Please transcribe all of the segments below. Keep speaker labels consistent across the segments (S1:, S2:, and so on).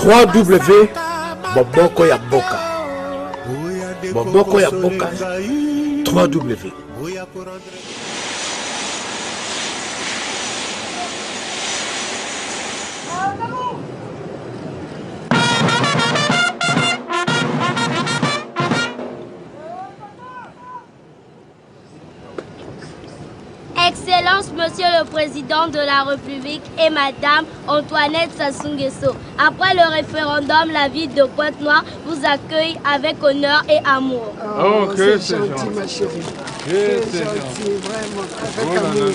S1: 3W Boboko ya Boka. Boboko ya Boka. 3W.
S2: Excellence, Monsieur le Président de la République et Madame Antoinette Sassou Nguesso. Après le référendum, la ville de Pointe-Noire vous accueille avec honneur et amour.
S3: Oh, que c'est
S4: gentil, ma chérie.
S3: C'est
S4: gentil, vraiment. Avec
S3: amour.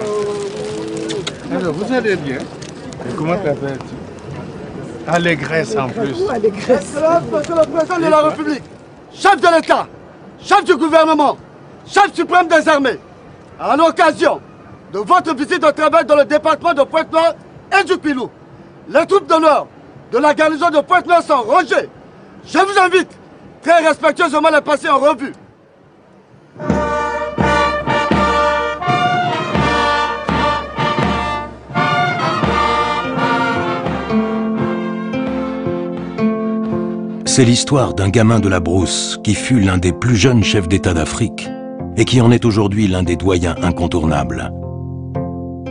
S4: Oh.
S3: Alors, vous allez bien? Et comment t'appelles-tu? Allégresse en plus.
S4: Allégresse.
S5: Excellence, Monsieur le Président de la République, chef de l'État, chef du gouvernement, chef suprême des armées, à l'occasion de votre visite de travail dans le département de Pointe-Noire et du Pilou, les troupes d'honneur de la garnison de Pointe-Noire sont rangées. Je vous invite très respectueusement à les passer en revue.
S6: C'est l'histoire d'un gamin de la brousse qui fut l'un des plus jeunes chefs d'État d'Afrique et qui en est aujourd'hui l'un des doyens incontournables.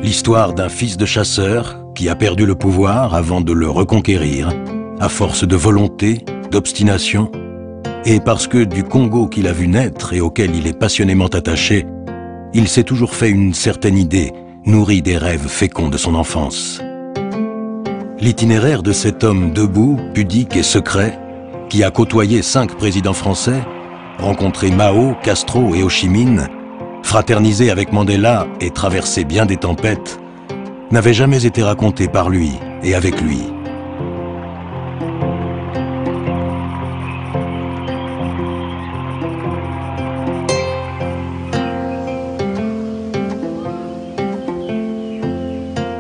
S6: L'histoire d'un fils de chasseur qui a perdu le pouvoir avant de le reconquérir, à force de volonté, d'obstination, et parce que du Congo qu'il a vu naître et auquel il est passionnément attaché, il s'est toujours fait une certaine idée, nourrie des rêves féconds de son enfance. L'itinéraire de cet homme debout, pudique et secret, qui a côtoyé 5 présidents français, rencontré Mao, Castro et Ho Chi Minh, fraternisé avec Mandela et traversé bien des tempêtes, n'avait jamais été raconté par lui et avec lui.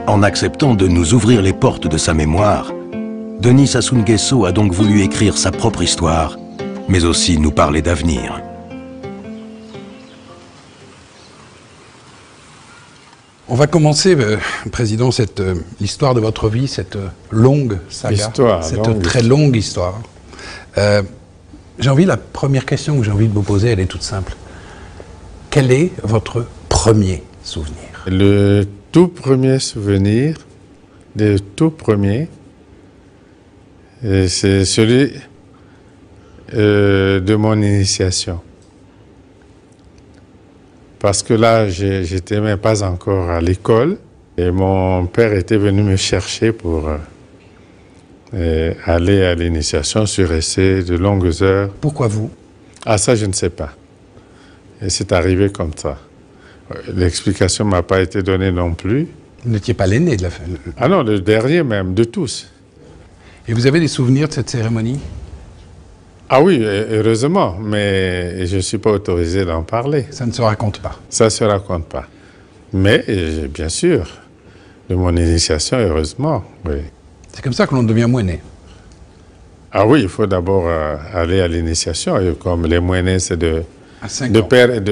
S6: En acceptant de nous ouvrir les portes de sa mémoire, Denis Sassou Nguesso a donc voulu écrire sa propre histoire, mais aussi nous parler d'avenir.
S7: On va commencer, Président, l'histoire de votre vie, cette longue saga, très longue histoire. La première question que j'ai envie de vous poser, elle est toute simple. Quel est votre premier souvenir?
S3: Le tout premier souvenir, le tout premier, c'est celui de mon initiation. Parce que là, j'étais même pas encore à l'école et mon père était venu me chercher pour aller à l'initiation sur essai de longues heures.
S7: Pourquoi vous?
S3: Ah, ça, je ne sais pas. Et c'est arrivé comme ça. L'explication ne m'a pas été donnée non plus.
S7: Vous n'étiez pas l'aîné de la famille?
S3: Ah non, le dernier même, de tous.
S7: Et vous avez des souvenirs de cette cérémonie?
S3: Ah oui, heureusement, mais je ne suis pas autorisé d'en parler.
S7: Ça ne se raconte pas? Ça
S3: ne se raconte pas. Mais, bien sûr, de mon initiation, heureusement, oui.
S7: C'est comme ça que l'on devient moinet?
S3: Ah oui, il faut d'abord aller à l'initiation. Et comme les moinets, c'est de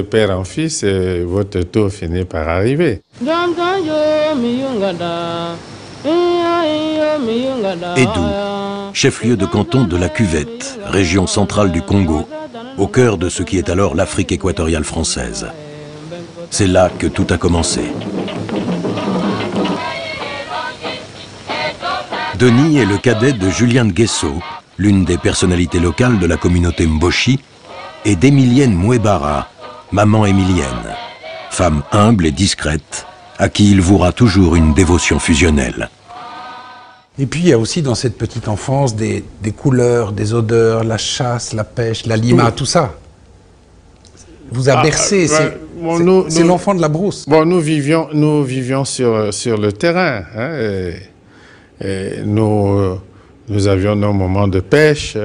S3: père en fils, et votre tour finit par arriver.
S6: Edou, chef-lieu de canton de la Cuvette, région centrale du Congo, au cœur de ce qui est alors l'Afrique équatoriale française. C'est là que tout a commencé. Denis est le cadet de Julien Nguesso, l'une des personnalités locales de la communauté Mboshi, et d'Emilienne Mouebara, maman Emilienne, femme humble et discrète, à qui il vouera toujours une dévotion fusionnelle.
S7: Et puis il y a aussi dans cette petite enfance des couleurs, des odeurs, la chasse, la pêche, la lima, tout ça. Vous a bercé, c'est l'enfant de la brousse.
S3: Bon, nous vivions sur le terrain. Hein, et nous avions nos moments de pêche.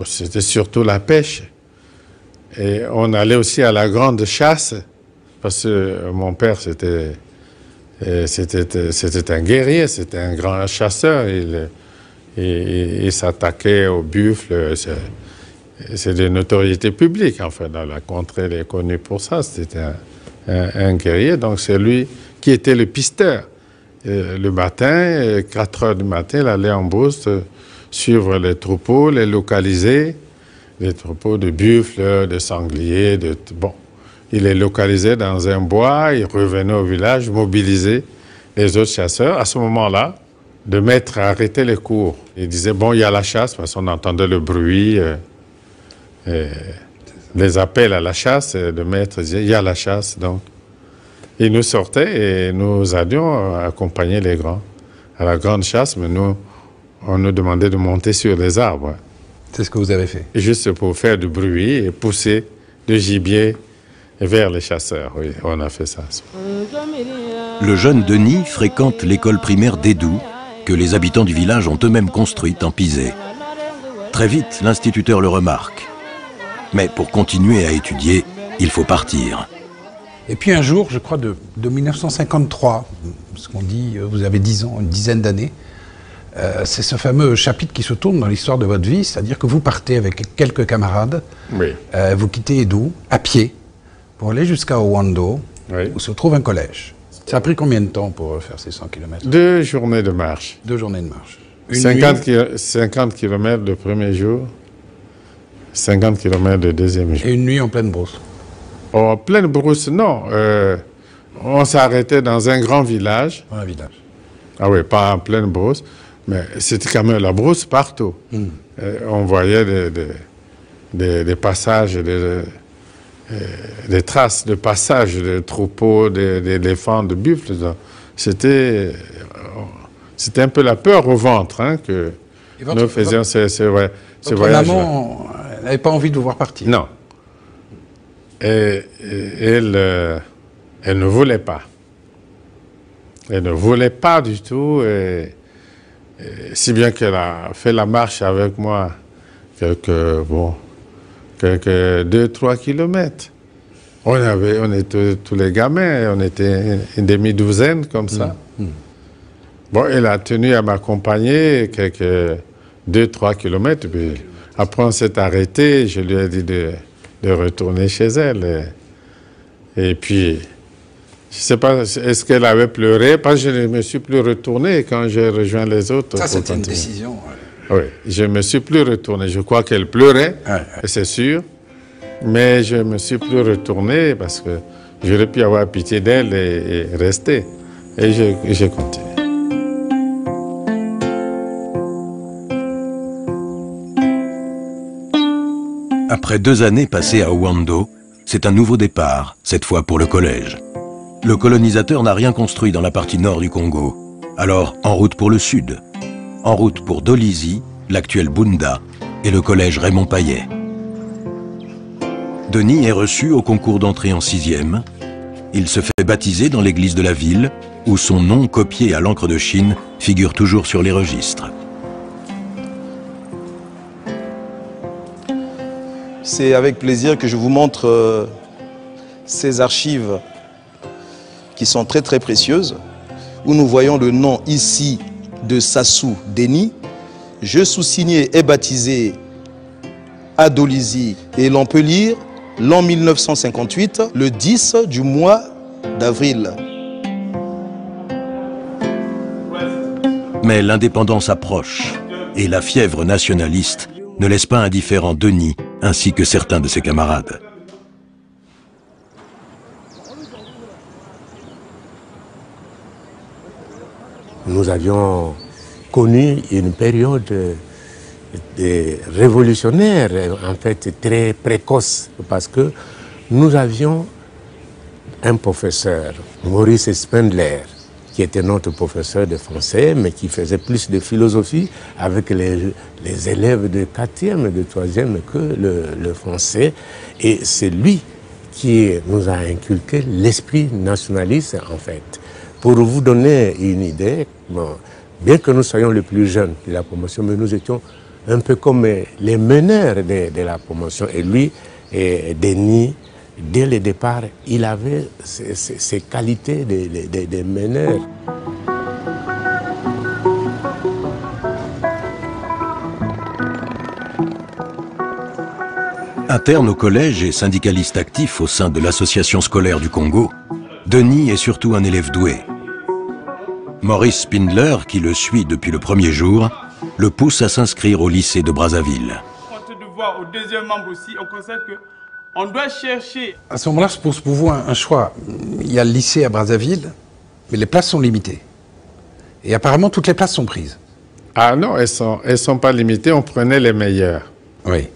S3: C'était surtout la pêche. Et on allait aussi à la grande chasse, parce que mon père, c'était un guerrier, c'était un grand chasseur. Il s'attaquait au buffle. C'est de notoriété publique, enfin, dans la contrée, elle est connue pour ça. C'était un guerrier, donc c'est lui qui était le pisteur. le matin, 4 heures du matin, il allait en brousse suivre les troupeaux, les localiser, les troupeaux de buffles, de sangliers, bon. Il les localisait dans un bois, il revenait au village, mobilisait les autres chasseurs. À ce moment-là, de mettre à arrêter les cours. Il disait, bon, il y a la chasse, parce qu'on entendait le bruit, les appels à la chasse, de maître disait, il y a la chasse, donc. Il nous sortait et nous allions accompagner les grands à la grande chasse, mais nous, on nous demandait de monter sur les arbres.
S7: C'est ce que vous avez fait?
S3: Juste pour faire du bruit et pousser du gibier vers les chasseurs, oui, on a fait ça.
S6: Le jeune Denis fréquente l'école primaire d'Édou, que les habitants du village ont eux-mêmes construite en pisé. Très vite, l'instituteur le remarque. Mais pour continuer à étudier, il faut partir.
S7: Et puis un jour, je crois de 1953, ce qu'on dit, vous avez 10 ans, une dizaine d'années, c'est ce fameux chapitre qui se tourne dans l'histoire de votre vie, c'est-à-dire que vous partez avec quelques camarades,
S3: oui.
S7: Vous quittez Édou, à pied, pour aller jusqu'à Owando,
S3: oui.
S7: où se trouve un collège. Ça a pris combien de temps pour faire ces 100 km?
S3: 2 journées de marche.
S7: 2 journées de marche.
S3: 50 km le premier jour, 50 km le deuxième jour.
S7: Et une nuit en pleine brousse?
S3: En pleine brousse, non. On s'arrêtait dans un grand village.
S7: Dans un village.
S3: Ah oui, pas en pleine brousse, mais c'était quand même la brousse partout. On voyait des passages, des traces de passage de troupeaux, d'éléphants, de buffles. C'était un peu la peur au ventre hein, que nous faisions.
S7: Votre maman n'avait pas envie de vous voir partir?
S3: Non. Et elle ne voulait pas. Elle ne voulait pas du tout, et si bien qu'elle a fait la marche avec moi quelques 2-3 kilomètres. On était tous les gamins, on était une demi-douzaine comme ça. Bon, elle a tenu à m'accompagner quelques 2-3 kilomètres, puis après on s'est arrêté, je lui ai dit de retourner chez elle. Et puis, je ne sais pas, est-ce qu'elle avait pleuré? Parce que je ne me suis plus retourné quand j'ai rejoint les autres.
S7: Ça, c'était une décision.
S3: Oui, je ne me suis plus retourné. Je crois qu'elle pleurait, c'est sûr. Mais je ne me suis plus retourné parce que j'aurais pu avoir pitié d'elle et rester. Et j'ai continué.
S6: Après 2 années passées à Owando, c'est un nouveau départ, cette fois pour le collège. Le colonisateur n'a rien construit dans la partie nord du Congo. Alors, en route pour le sud. En route pour Dolisie, l'actuel Bunda, et le collège Raymond Payet. Denis est reçu au concours d'entrée en 6e. Il se fait baptiser dans l'église de la ville, où son nom, copié à l'encre de Chine, figure toujours sur les registres.
S8: C'est avec plaisir que je vous montre ces archives qui sont très très précieuses, où nous voyons le nom ici de Sassou Denis. Je sous-signé et baptisé à Dolisie, et l'on peut lire l'an 1958, le 10 du mois d'avril.
S6: Mais l'indépendance approche, et la fièvre nationaliste ne laisse pas indifférent Denis, ainsi que certains de ses camarades.
S9: Nous avions connu une période révolutionnaire, en fait très précoce, parce que nous avions un professeur, Maurice Spindler, qui était notre professeur de français, mais qui faisait plus de philosophie avec les élèves de 4e et de 3e que le français. Et c'est lui qui nous a inculqué l'esprit nationaliste, en fait. Pour vous donner une idée, bon, bien que nous soyons les plus jeunes de la promotion, mais nous étions un peu comme les meneurs de la promotion. Et lui, Denis, dès le départ, il avait ces qualités de meneurs.
S6: Interne au collège et syndicaliste actif au sein de l'association scolaire du Congo, Denis est surtout un élève doué. Maurice Spindler, qui le suit depuis le premier jour, le pousse à s'inscrire au lycée de Brazzaville.
S10: De voir au deuxième membre aussi, on constate qu'on doit chercher...
S7: À ce moment-là se pose pour vous un choix. Il y a le lycée à Brazzaville, mais les places sont limitées. Et apparemment, toutes les places sont prises.
S3: Ah non, elles sont pas limitées, on prenait les meilleures.
S7: Oui.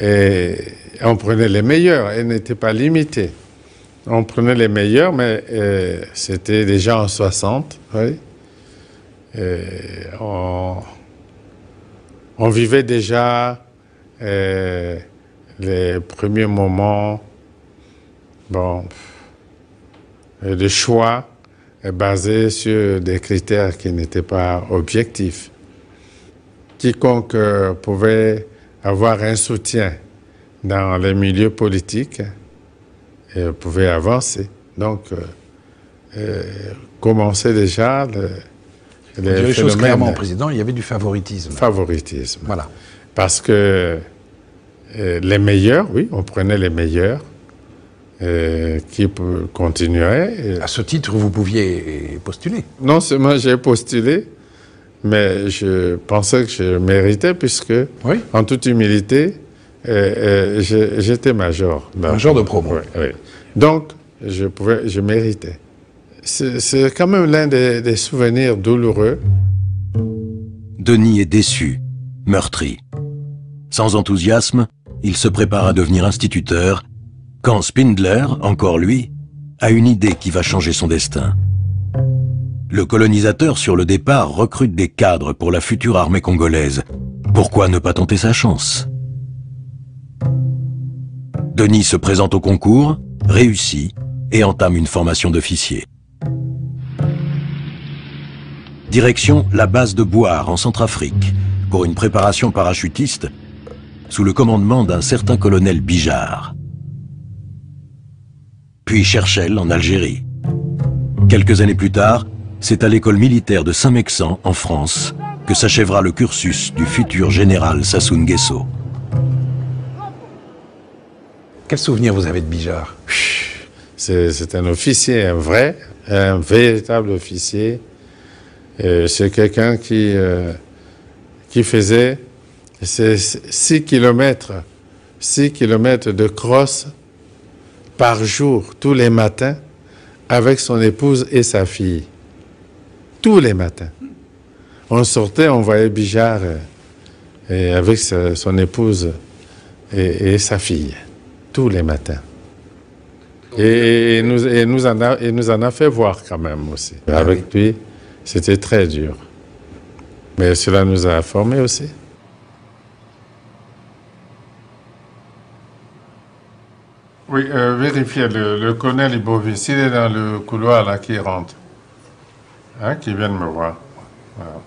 S3: Et on prenait les meilleurs, elles n'étaient pas limitées. On prenait les meilleurs, mais c'était déjà en 60, oui. Et on vivait déjà les premiers moments de choix basés sur des critères qui n'étaient pas objectifs. Quiconque pouvait avoir un soutien dans les milieux politiques pouvait avancer. Donc, commençait déjà
S7: les choses clairement, président, il y avait du favoritisme.
S3: Favoritisme.
S7: Voilà.
S3: Parce que les meilleurs, oui, on prenait les meilleurs qui continueraient.
S7: À ce titre, vous pouviez postuler? Non
S3: seulement j'ai postulé, mais je pensais que je méritais, puisque, oui, en toute humilité, j'étais major.
S7: Major de promo.
S3: Oui, oui. Donc, je méritais. C'est quand même l'un des souvenirs douloureux.
S6: Denis est déçu, meurtri. Sans enthousiasme, il se prépare à devenir instituteur, quand Spindler, encore lui, a une idée qui va changer son destin. Le colonisateur sur le départ recrute des cadres pour la future armée congolaise. Pourquoi ne pas tenter sa chance? Denis se présente au concours, réussit et entame une formation d'officier. Direction la base de Boire en Centrafrique pour une préparation parachutiste sous le commandement d'un certain colonel Bijard. Puis Cherchel en Algérie. Quelques années plus tard, c'est à l'école militaire de Saint-Mexan en France que s'achèvera le cursus du futur général Sassou Nguesso.
S7: Quel souvenir vous avez de Bijard?
S3: C'est un officier, un véritable officier. C'est quelqu'un qui faisait 6 kilomètres de crosse par jour, tous les matins, avec son épouse et sa fille. Tous les matins. On sortait, on voyait Bijard avec son épouse et sa fille. Tous les matins. Et nous en a fait voir quand même aussi. Avec lui, c'était très dur. Mais cela nous a formés aussi. Oui, vérifiez, le colonel Ibovis, il est dans le couloir là qui rentre. Hein, qui vient de me voir. Voilà.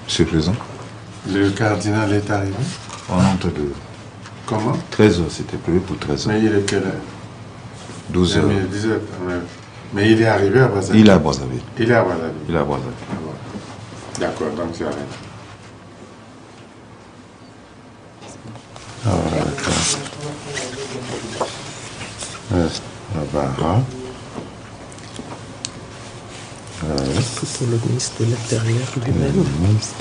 S11: Monsieur le Président.
S3: Le cardinal est arrivé.
S11: En entre deux.
S3: Comment?
S11: 13h, c'était prévu pour 13h.
S3: Mais il est quelle heure?
S11: 12h.
S3: Mais il est arrivé à Brazzaville.
S11: Il est à Brazzaville.
S3: Il est à Brazzaville.
S11: Il est à Brazzaville.
S3: D'accord, donc c'est arrivé.
S9: Pour le ministre de l'Intérieur lui-même. Merci.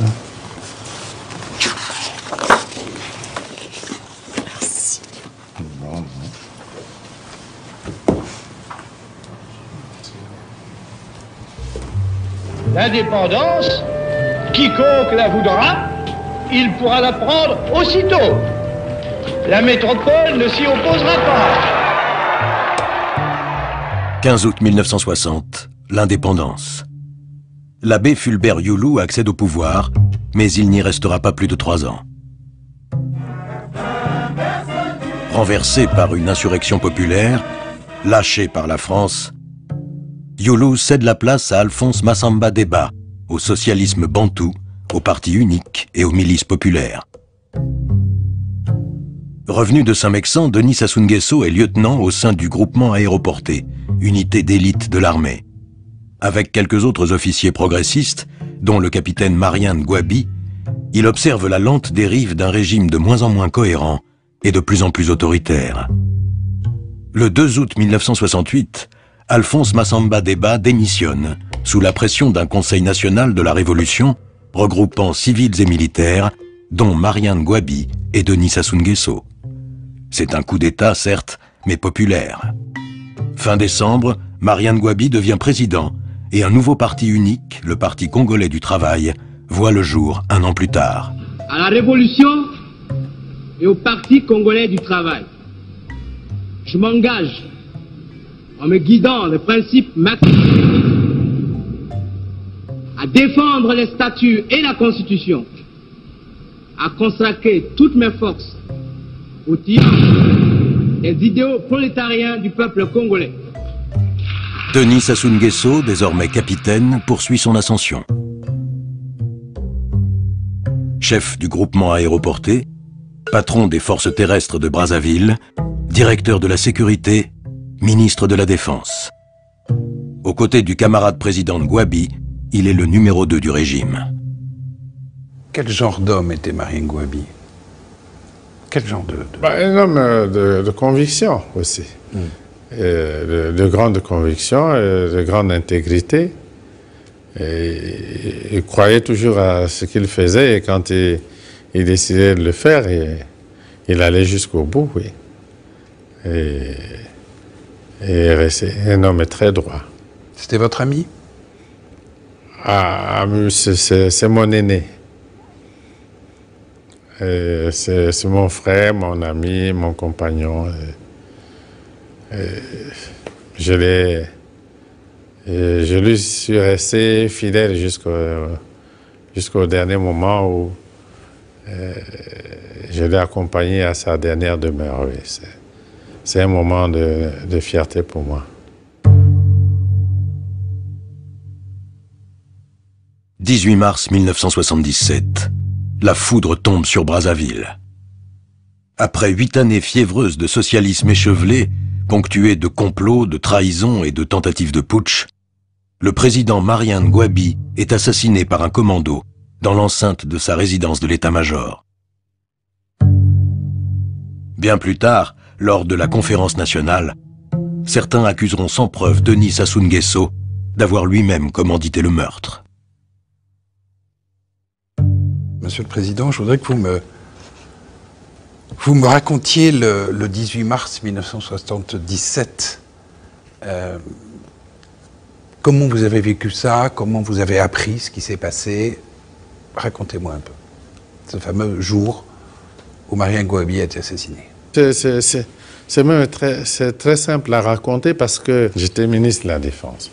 S12: L'indépendance, quiconque la voudra, il pourra la prendre aussitôt. La métropole ne s'y opposera pas.
S6: 15 août 1960, l'indépendance. L'abbé Fulbert Youlou accède au pouvoir, mais il n'y restera pas plus de 3 ans. Renversé par une insurrection populaire, lâché par la France, Youlou cède la place à Alphonse Massamba Deba, au socialisme bantou, au parti unique et aux milices populaires. Revenu de Saint-Mexan, Denis Sassou Nguesso est lieutenant au sein du groupement aéroporté, unité d'élite de l'armée. Avec quelques autres officiers progressistes, dont le capitaine Marien Ngouabi, il observe la lente dérive d'un régime de moins en moins cohérent et de plus en plus autoritaire. Le 2 août 1968, Alphonse Massamba Deba démissionne sous la pression d'un Conseil national de la Révolution regroupant civils et militaires, dont Mariane Gouabi et Denis Sassou Nguesso. C'est un coup d'État, certes, mais populaire. Fin décembre, Mariane Gouabi devient président et un nouveau parti unique, le Parti congolais du travail, voit le jour un an plus tard.
S13: À la Révolution et au Parti congolais du travail, je m'engage en me guidant le principe à défendre les statuts et la Constitution, à consacrer toutes mes forces au triomphs des idéaux prolétariens du peuple congolais.
S6: Denis Sassou Nguesso, désormais capitaine, poursuit son ascension. Chef du groupement aéroporté, patron des forces terrestres de Brazzaville, directeur de la sécurité, ministre de la Défense. Aux côtés du camarade président Gouabi, il est le numéro 2 du régime.
S7: Quel genre d'homme était Mariane Gouabi? Quel genre
S3: Un homme de conviction aussi. De grande conviction, de grande intégrité. Et il croyait toujours à ce qu'il faisait et quand il décidait de le faire, il allait jusqu'au bout, oui. Et c'est un homme très droit.
S7: C'était votre ami?
S3: C'est mon aîné. C'est mon frère, mon ami, mon compagnon. Je lui suis resté fidèle jusqu'au dernier moment où je l'ai accompagné à sa dernière demeure. Oui. C'est un moment de fierté pour moi.
S6: 18 mars 1977, la foudre tombe sur Brazzaville. Après 8 années fiévreuses de socialisme échevelé, ponctuées de complots, de trahisons et de tentatives de putsch, le président Mariane Gouabi est assassiné par un commando dans l'enceinte de sa résidence de l'état-major. Bien plus tard, lors de la conférence nationale, certains accuseront sans preuve Denis Sassou Nguesso d'avoir lui-même commandité le meurtre.
S7: Monsieur le Président, je voudrais que vous me racontiez le 18 mars 1977. Comment vous avez vécu ça? Comment vous avez appris ce qui s'est passé? Racontez-moi un peu. Ce fameux jour où Mariane Gouabi a été assassinée.
S3: C'est même très simple à raconter parce que j'étais ministre de la Défense.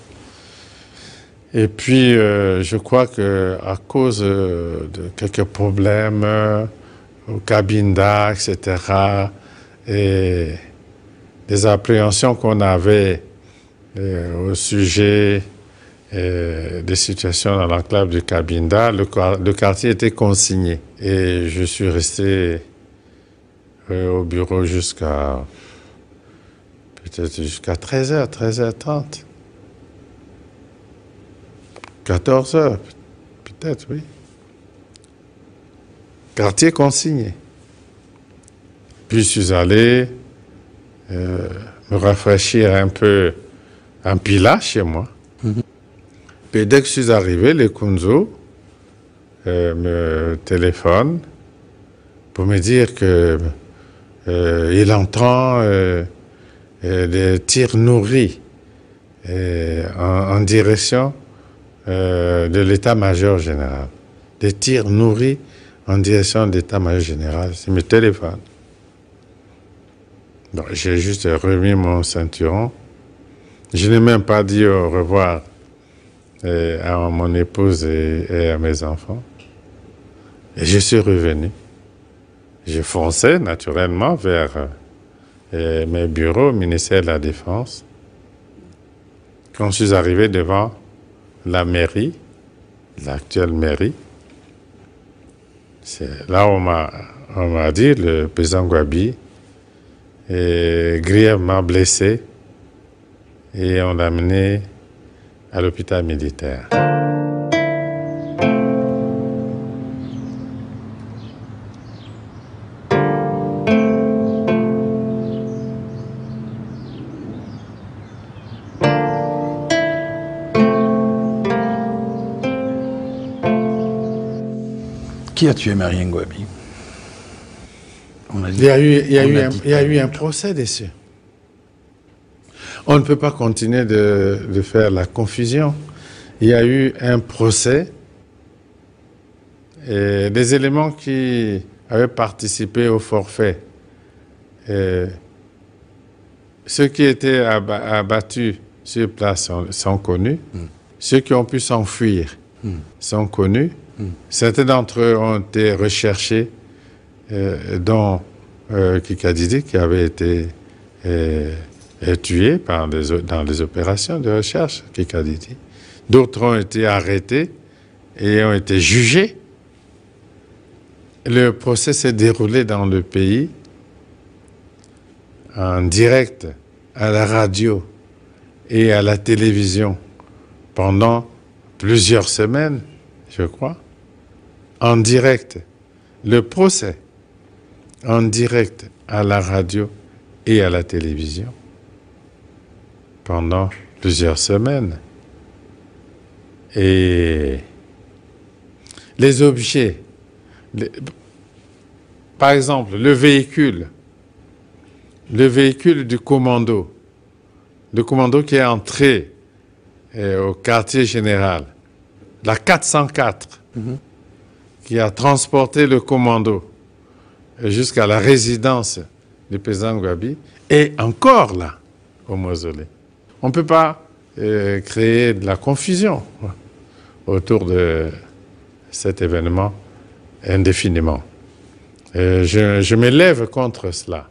S3: Et puis, je crois qu'à cause de quelques problèmes au Cabinda, etc., et des appréhensions qu'on avait au sujet des situations dans l'enclave du Cabinda, le quartier était consigné. Et je suis resté au bureau jusqu'à 13h, 13h30. 14h, peut-être, oui. Quartier consigné. Puis je suis allé me rafraîchir un peu en Pila chez moi. Puis dès que je suis arrivé, les Kunzo me téléphonent pour me dire que il entend des tirs nourris en direction de l'état-major général. Des tirs nourris en direction de l'état-major général. C'est mes téléphones. J'ai juste remis mon ceinturon. Je n'ai même pas dit au revoir à mon épouse et à mes enfants. Et je suis revenu. J'ai foncé naturellement vers mes bureaux au ministère de la Défense. Quand je suis arrivé devant la mairie, l'actuelle mairie, c'est là où on m'a dit, le président Gouabi est grièvement blessé et on l'a amené à l'hôpital militaire.
S7: Qui a tué Mariam Gouabi?
S3: Il y a eu un procès dessus. On ne peut pas continuer de faire la confusion. Il y a eu un procès et des éléments qui avaient participé au forfait. Ceux qui étaient abattus sur place sont connus. Ceux qui ont pu s'enfuir sont connus. Certains d'entre eux ont été recherchés, dont Kikadidi, qui avait été tué dans les opérations de recherche, Kikadidi. D'autres ont été arrêtés et ont été jugés. Le procès s'est déroulé dans le pays, en direct, à la radio et à la télévision, pendant plusieurs semaines, je crois, en direct. Le procès, en direct à la radio et à la télévision, pendant plusieurs semaines. Et les objets, par exemple, le véhicule du commando, le commando qui est entré au quartier général, la 404, qui a transporté le commando jusqu'à la résidence du président Gouabi, est encore là, au mausolée. On ne peut pas créer de la confusion autour de cet événement indéfiniment. Je m'élève contre cela.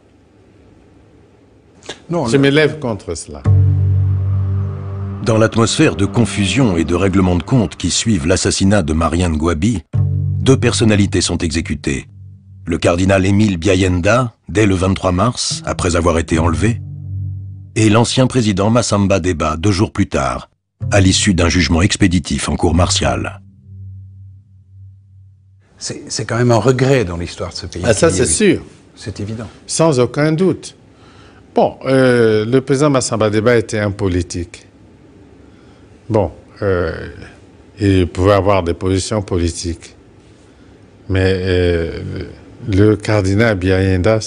S3: Je m'élève contre cela.
S6: Dans l'atmosphère de confusion et de règlement de compte qui suivent l'assassinat de Mariam Gouabi, deux personnalités sont exécutées. Le cardinal Émile Biayenda, dès le 23 mars, après avoir été enlevé, et l'ancien président Massamba Deba, 2 jours plus tard, à l'issue d'un jugement expéditif en cour martiale.
S7: C'est quand même un regret dans l'histoire de ce pays.
S3: Ah, ça, c'est sûr.
S7: C'est évident.
S3: Sans aucun doute. Bon, le président Massamba Deba était un politique. Bon, il pouvait avoir des positions politiques. Mais le cardinal Biayenda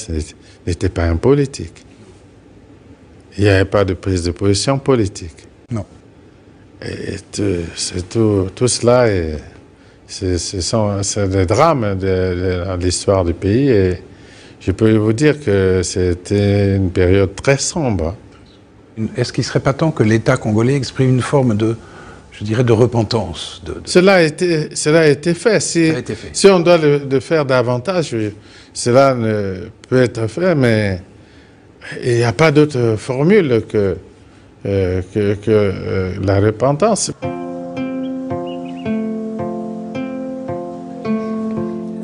S3: n'était pas un politique. Il n'y avait pas de prise de position politique.
S7: Non.
S3: Et tout cela, c'est des drames de l'histoire du pays. Et je peux vous dire que c'était une période très sombre.
S7: Est-ce qu'il ne serait pas temps que l'État congolais exprime une forme de, je dirais, de repentance
S3: Cela a été fait. Si on doit le faire davantage, cela ne peut être fait, mais il n'y a pas d'autre formule que la repentance.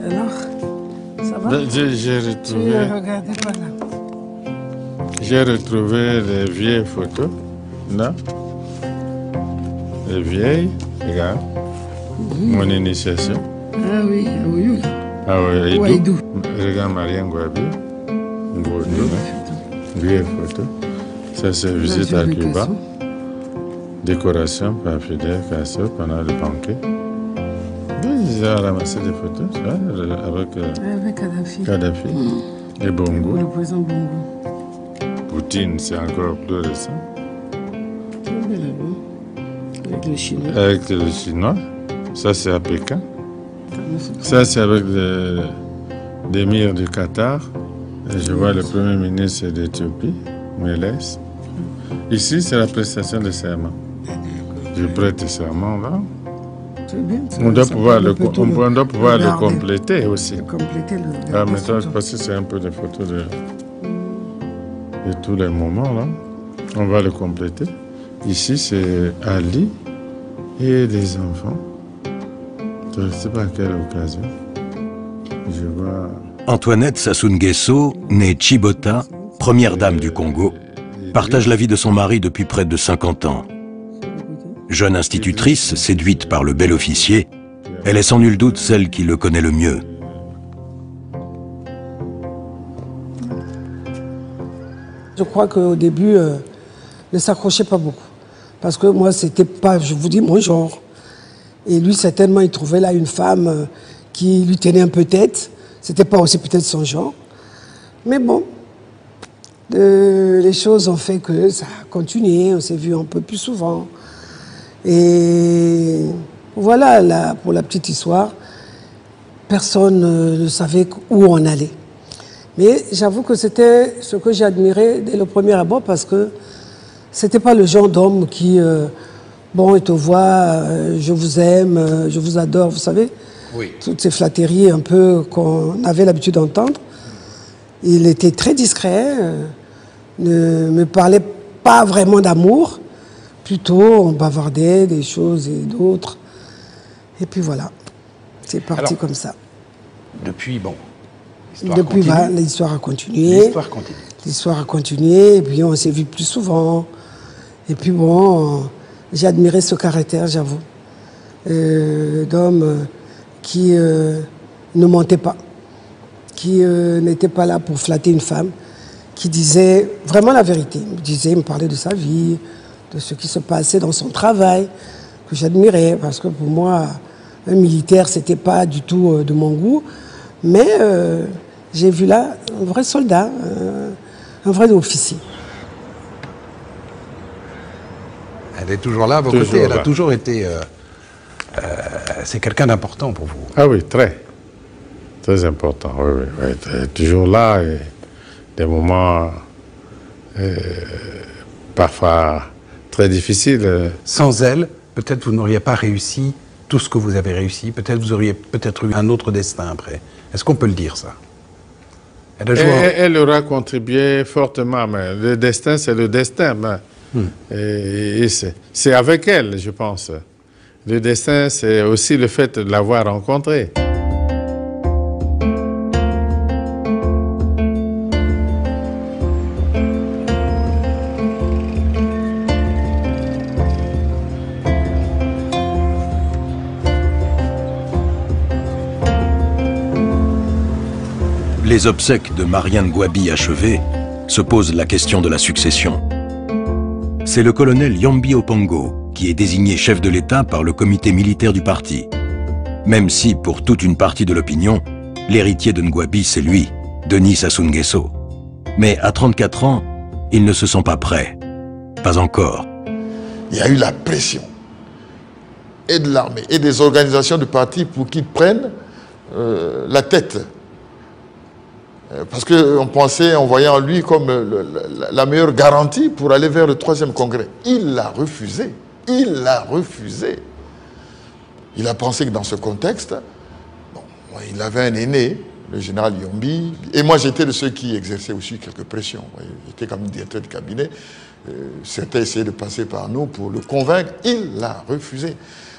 S4: Alors, ça va?
S3: J'ai retrouvé les vieilles photos, là. Les vieilles, regarde. Mon initiation.
S4: Ah oui, oui.
S3: Ah oui, Aïdou. Regarde Mariam Gouabi. Vieille photo. Ça, c'est visite à Cuba. Décoration par Fidel Castro pendant le banquet. Ils ont ramassé des photos, ça, avec Kadhafi. Et Bongo.
S4: Le président Bongo.
S3: Poutine, c'est encore plus récent.
S4: Avec le Chinois.
S3: Avec le Chinois. Ça, c'est à Pékin. Ça, c'est avec l'émir du Qatar. Et je vois le premier ministre d'Éthiopie, Meles. Ici, c'est la prestation de serment. Je prête serment là. On doit pouvoir le compléter aussi. Ah, maintenant, parce que c'est un peu des photos de tous les moments là. On va le compléter. Ici, c'est Ali et les enfants. Je ne sais pas à quelle occasion. Je vois...
S6: Antoinette Sassou Nguesso, née Chibota, première dame du Congo, partage la vie de son mari depuis près de 50 ans. Jeune institutrice, séduite par le bel officier, elle est sans nul doute celle qui le connaît le mieux.
S4: Je crois qu'au début, ne s'accrochait pas beaucoup. Parce que moi, c'était pas, je vous dis, mon genre. Et lui, certainement, il trouvait là une femme qui lui tenait un peu tête. C'était pas aussi peut-être son genre. Mais bon, les choses ont fait que ça a continué, on s'est vu un peu plus souvent. Et voilà, là, pour la petite histoire, personne ne savait où on allait. Mais j'avoue que c'était ce que j'ai admiré dès le premier abord, parce que c'était pas le genre d'homme qui, bon, il te voit, je vous aime, je vous adore, vous savez, oui. Toutes ces flatteries un peu qu'on avait l'habitude d'entendre. Il était très discret, ne me parlait pas vraiment d'amour, plutôt on bavardait des choses et d'autres. Et puis voilà, c'est parti. Alors, comme ça.
S7: Depuis, bon,
S4: depuis, l'histoire a continué.
S7: L'histoire continue.
S4: L'histoire a continué, et puis on s'est vu plus souvent. Et puis bon, j'ai admiré ce caractère, j'avoue, d'homme qui ne mentait pas, qui n'était pas là pour flatter une femme, qui disait vraiment la vérité. Il me parlait de sa vie, de ce qui se passait dans son travail, que j'admirais, parce que pour moi, un militaire, c'était pas du tout de mon goût. Mais j'ai vu là un vrai soldat, un vrai officier.
S7: Elle est toujours là à vos côtés, elle a toujours été... c'est quelqu'un d'important pour vous.
S3: Ah oui, très. Très important, oui, oui. Elle est toujours là, et des moments parfois très difficiles.
S7: Sans elle, peut-être vous n'auriez pas réussi tout ce que vous avez réussi, peut-être vous auriez peut-être eu un autre destin après. Est-ce qu'on peut le dire, ça?
S3: Elle aura contribué fortement, mais le destin, c'est le destin. Et c'est avec elle, je pense. Le destin, c'est aussi le fait de l'avoir rencontrée.
S6: Les obsèques de Mariane Gouabi achevées, se pose la question de la succession. C'est le colonel Yambi Opongo qui est désigné chef de l'État par le comité militaire du parti. Même si, pour toute une partie de l'opinion, l'héritier de Ngouabi, c'est lui, Denis Sassou Nguesso. Mais à 34 ans, il ne se sent pas prêt. Pas encore.
S14: Il y a eu la pression, et de l'armée, et des organisations du parti pour qu'ils prennent la tête. Parce qu'on pensait, on voyait en lui comme la meilleure garantie pour aller vers le 3e congrès. Il l'a refusé. Il l'a refusé. Il a pensé que dans ce contexte, bon, il avait un aîné, le général Yambi, et moi j'étais de ceux qui exerçaient aussi quelques pressions. J'étais comme directeur de cabinet. Certains essayaient de passer par nous pour le convaincre. Il l'a refusé.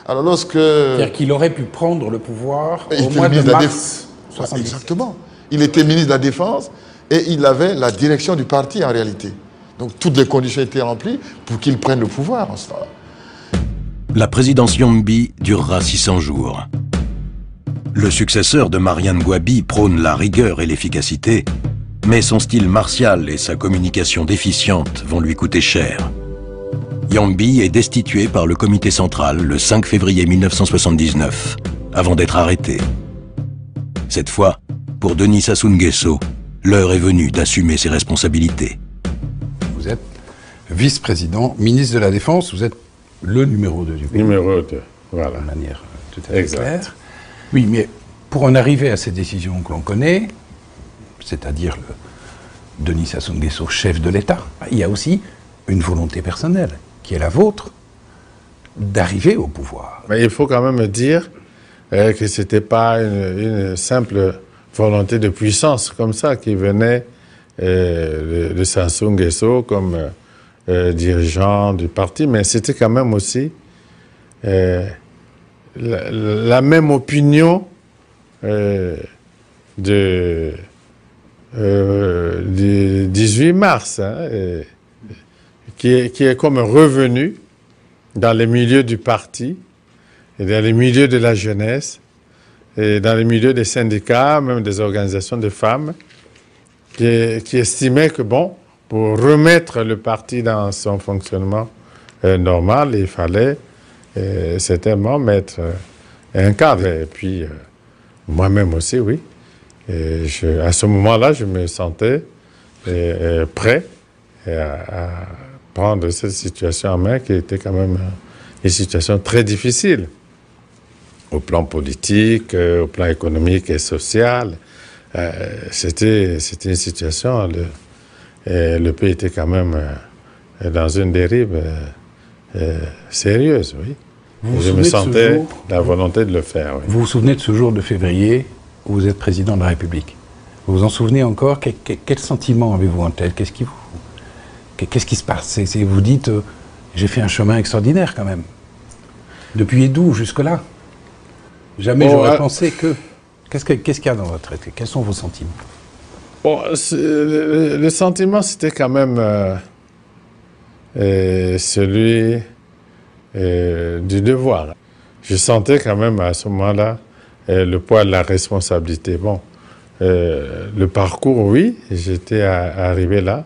S14: Alors lorsque...
S7: C'est-à-dire qu'il aurait pu prendre le pouvoir au mois de mars 70.
S14: Exactement. Il était ministre de la Défense et il avait la direction du parti en réalité. Donc toutes les conditions étaient remplies pour qu'il prenne le pouvoir en ce temps-là.
S6: La présidence Yambi durera 600 jours. Le successeur de Mariane Gouabi prône la rigueur et l'efficacité, mais son style martial et sa communication déficiente vont lui coûter cher. Yambi est destitué par le comité central le 5 février 1979, avant d'être arrêté. Cette fois, pour Denis Sassou Nguesso, l'heure est venue d'assumer ses responsabilités.
S7: Vous êtes vice-président, ministre de la Défense, vous êtes le numéro 2 du pays.
S3: Numéro 2, voilà.
S7: De manière tout à fait claire. Oui, mais pour en arriver à ces décisions que l'on connaît, c'est-à-dire le Denis Sassou Nguesso, chef de l'État, il y a aussi une volonté personnelle, qui est la vôtre, d'arriver au pouvoir.
S3: Mais il faut quand même dire que ce n'était pas une simple volonté de puissance comme ça qui venait de Sassou Nguesso comme dirigeant du parti, mais c'était quand même aussi la même opinion du 18 mars, hein, qui est comme revenu dans les milieux du parti et dans les milieux de la jeunesse et dans les milieux des syndicats, même des organisations de femmes, qui estimaient que, bon, pour remettre le parti dans son fonctionnement normal, il fallait certainement mettre un cadre. Et puis, Moi-même aussi, oui. Et à ce moment-là, je me sentais prêt à prendre cette situation en main qui était quand même une situation très difficile au plan politique, au plan économique et social. C'était une situation, le pays était quand même dans une dérive sérieuse, oui. Je me sentais la volonté de le faire. Oui.
S7: Vous vous souvenez de ce jour de février où vous êtes président de la République? Vous vous en souvenez encore? Quel sentiment avez-vous en tête? Qu'est-ce qui se passe? Vous dites, j'ai fait un chemin extraordinaire quand même. Depuis Édou jusque-là. Jamais j'aurais pensé que... Qu'est-ce qu'il y a dans votre tête? Quels sont vos sentiments?
S3: Bon, le sentiment, c'était quand même celui du devoir. Je sentais quand même à ce moment-là le poids de la responsabilité. Bon, le parcours, oui, j'étais arrivé là,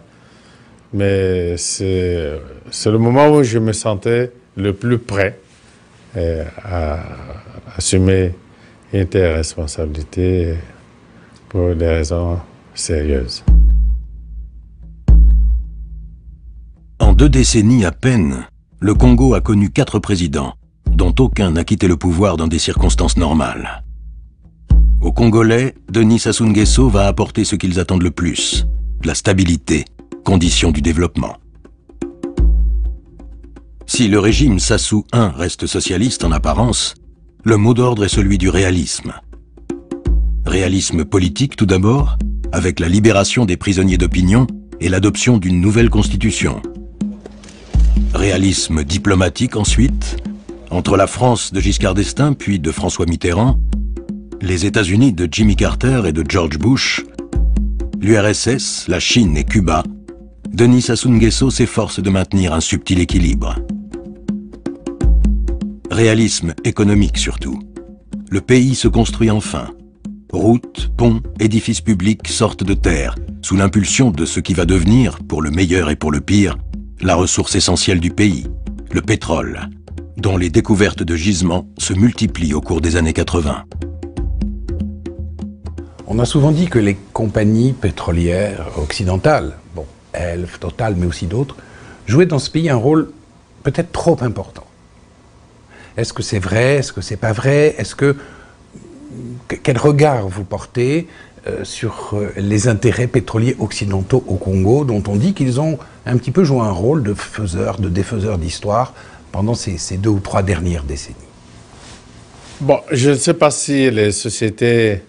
S3: mais c'est le moment où je me sentais le plus prêt à assumer une telle responsabilité pour des raisons sérieuses.
S6: En 2 décennies à peine, le Congo a connu 4 présidents, dont aucun n'a quitté le pouvoir dans des circonstances normales. Aux Congolais, Denis Sassou Nguesso va apporter ce qu'ils attendent le plus, la stabilité, condition du développement. Si le régime Sassou I reste socialiste en apparence, le mot d'ordre est celui du réalisme. Réalisme politique tout d'abord, avec la libération des prisonniers d'opinion et l'adoption d'une nouvelle constitution. Réalisme diplomatique ensuite, entre la France de Giscard d'Estaing puis de François Mitterrand, les États-Unis de Jimmy Carter et de George Bush, l'URSS, la Chine et Cuba, Denis Sassou Nguesso s'efforce de maintenir un subtil équilibre. Réalisme économique surtout. Le pays se construit enfin. Routes, ponts, édifices publics sortent de terre, sous l'impulsion de ce qui va devenir, pour le meilleur et pour le pire, la ressource essentielle du pays, le pétrole, dont les découvertes de gisements se multiplient au cours des années 80.
S7: On a souvent dit que les compagnies pétrolières occidentales, bon, Elf, Total, mais aussi d'autres, jouaient dans ce pays un rôle peut-être trop important. Est-ce que c'est vrai? Est-ce que c'est pas vrai? Quel regard vous portez sur les intérêts pétroliers occidentaux au Congo, dont on dit qu'ils ont un petit peu joué un rôle de défaiseurs d'histoire pendant ces 2 ou 3 dernières décennies?
S3: Bon, je ne sais pas si les sociétés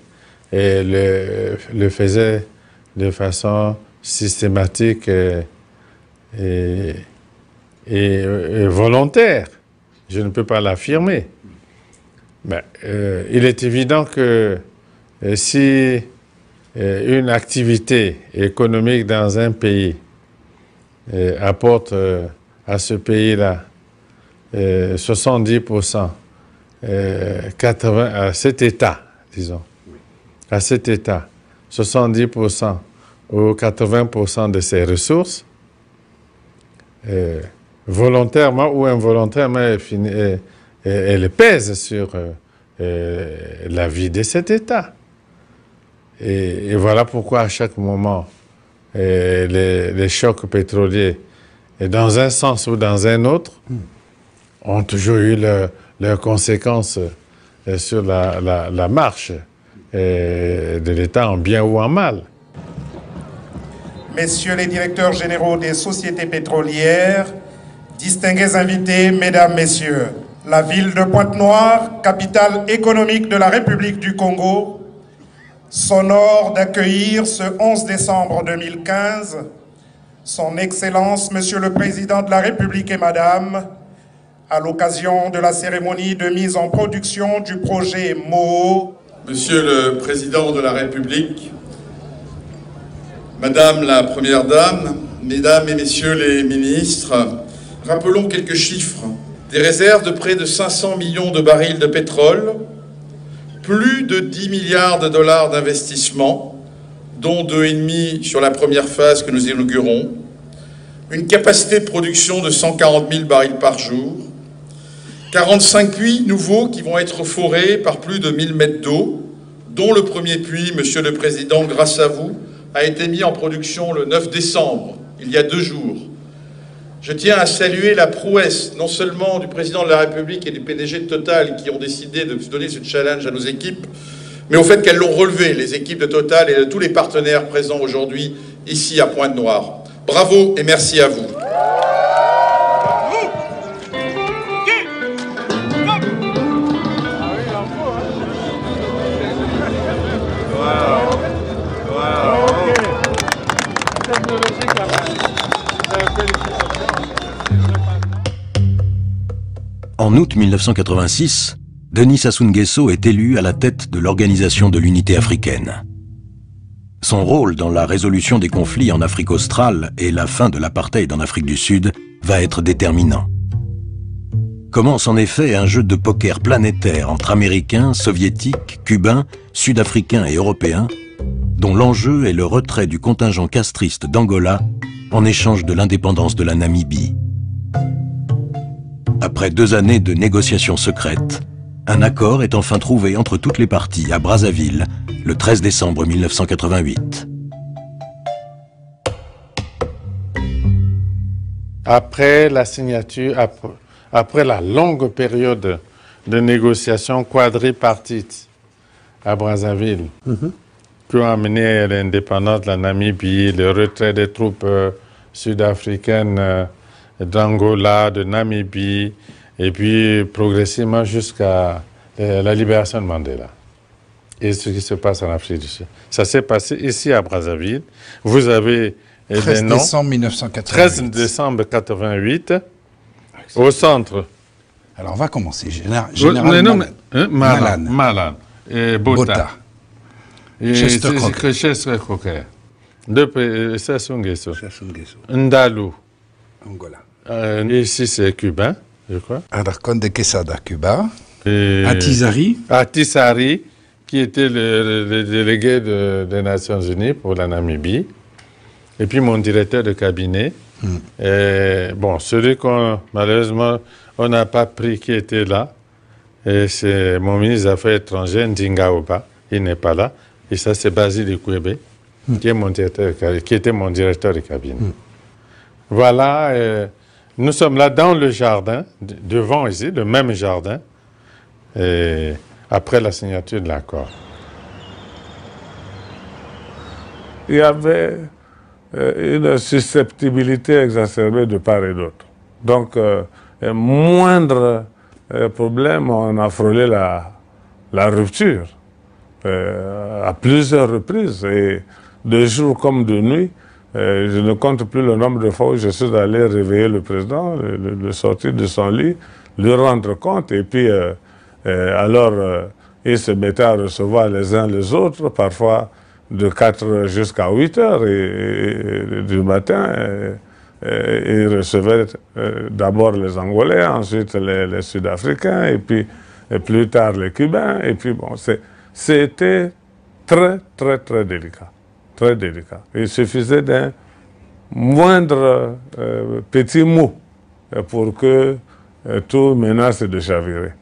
S3: le faisaient de façon systématique et volontaire. Je ne peux pas l'affirmer. Mais il est évident que si une activité économique dans un pays apporte à ce pays-là 70%, 80%, à cet État, disons, à cet État, 70% ou 80% de ses ressources, volontairement ou involontairement, elle pèse sur la vie de cet État. Et voilà pourquoi à chaque moment, les chocs pétroliers, dans un sens ou dans un autre, ont toujours eu leurs conséquences sur la marche de l'État en bien ou en mal.
S15: Messieurs les directeurs généraux des sociétés pétrolières, distingués invités, mesdames, messieurs, la ville de Pointe-Noire, capitale économique de la République du Congo, s'honore d'accueillir ce 11 décembre 2015 son Excellence, Monsieur le Président de la République et Madame, à l'occasion de la cérémonie de mise en production du projet MOO.
S16: Monsieur le Président de la République, Madame la Première Dame, Mesdames et Messieurs les ministres, rappelons quelques chiffres. Des réserves de près de 500 millions de barils de pétrole, plus de 10 milliards de dollars d'investissement, dont 2,5 sur la première phase que nous inaugurons, une capacité de production de 140 000 barils par jour, 45 puits nouveaux qui vont être forés par plus de 1000 mètres d'eau, dont le premier puits, Monsieur le Président, grâce à vous, a été mis en production le 9 décembre, il y a 2 jours. Je tiens à saluer la prouesse, non seulement du Président de la République et du PDG de Total, qui ont décidé de donner ce challenge à nos équipes, mais au fait qu'elles l'ont relevé, les équipes de Total et de tous les partenaires présents aujourd'hui ici à Pointe-Noire. Bravo et merci à vous.
S6: En août 1986, Denis Sassou Nguesso est élu à la tête de l'Organisation de l'Unité africaine. Son rôle dans la résolution des conflits en Afrique australe et la fin de l'apartheid en Afrique du Sud va être déterminant. Commence en effet un jeu de poker planétaire entre Américains, Soviétiques, Cubains, Sud-Africains et Européens, dont l'enjeu est le retrait du contingent castriste d'Angola en échange de l'indépendance de la Namibie. Après 2 années de négociations secrètes, un accord est enfin trouvé entre toutes les parties à Brazzaville le 13 décembre 1988.
S3: Après la signature, après la longue période de négociations quadripartites à Brazzaville, qui ont amené l'indépendance de la Namibie, le retrait des troupes sud-africaines d'Angola, de Namibie, et puis progressivement jusqu'à la libération de Mandela. Et ce qui se passe en Afrique du Sud. Ça s'est passé ici à Brazzaville. Vous avez
S7: 13 décembre 1988.
S3: 13 décembre 1988, au centre.
S7: Alors on va commencer. Général
S3: Malan et Botha. Chester Croker. Sassou Nguesso. Ndalou.
S7: Angola.
S3: Ici, c'est cubain, je crois.
S7: Alarcón de Quesada, Cuba.
S3: Atizari, qui était le délégué des Nations Unies pour la Namibie. Et puis mon directeur de cabinet. Bon, celui qu'on, malheureusement, on n'a pas pris qui était là. Et c'est mon ministre des Affaires étrangères, Ndinga Oba. Il n'est pas là. Et ça, c'est Basile Kouébé, qui était mon directeur de cabinet. Voilà, nous sommes là dans le jardin, devant ici, le même jardin, et après la signature de l'accord.
S17: Il y avait une susceptibilité exacerbée de part et d'autre. Donc, moindre problème, on a frôlé la rupture à plusieurs reprises, et de jour comme de nuit. Je ne compte plus le nombre de fois où je suis allé réveiller le président, le sortir de son lit, lui rendre compte, et puis alors ils se mettaient à recevoir les uns les autres, parfois de 4 heures jusqu'à 8 heures du matin. Ils recevaient d'abord les Angolais, ensuite les Sud-Africains, et puis plus tard les Cubains, et puis bon, c'était très, très, très délicat. Très délicat. Il suffisait d'un moindre petit mot pour que tout menace de chavirer.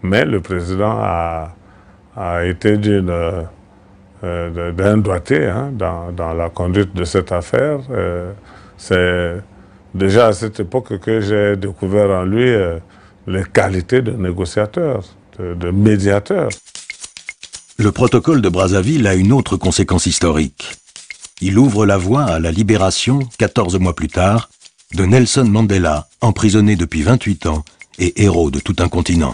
S17: Mais le président a été d'un doigté dans la conduite de cette affaire. C'est déjà à cette époque que j'ai découvert en lui les qualités de négociateur, de médiateur.
S6: Le protocole de Brazzaville a une autre conséquence historique. Il ouvre la voie à la libération, 14 mois plus tard, de Nelson Mandela, emprisonné depuis 28 ans et héros de tout un continent.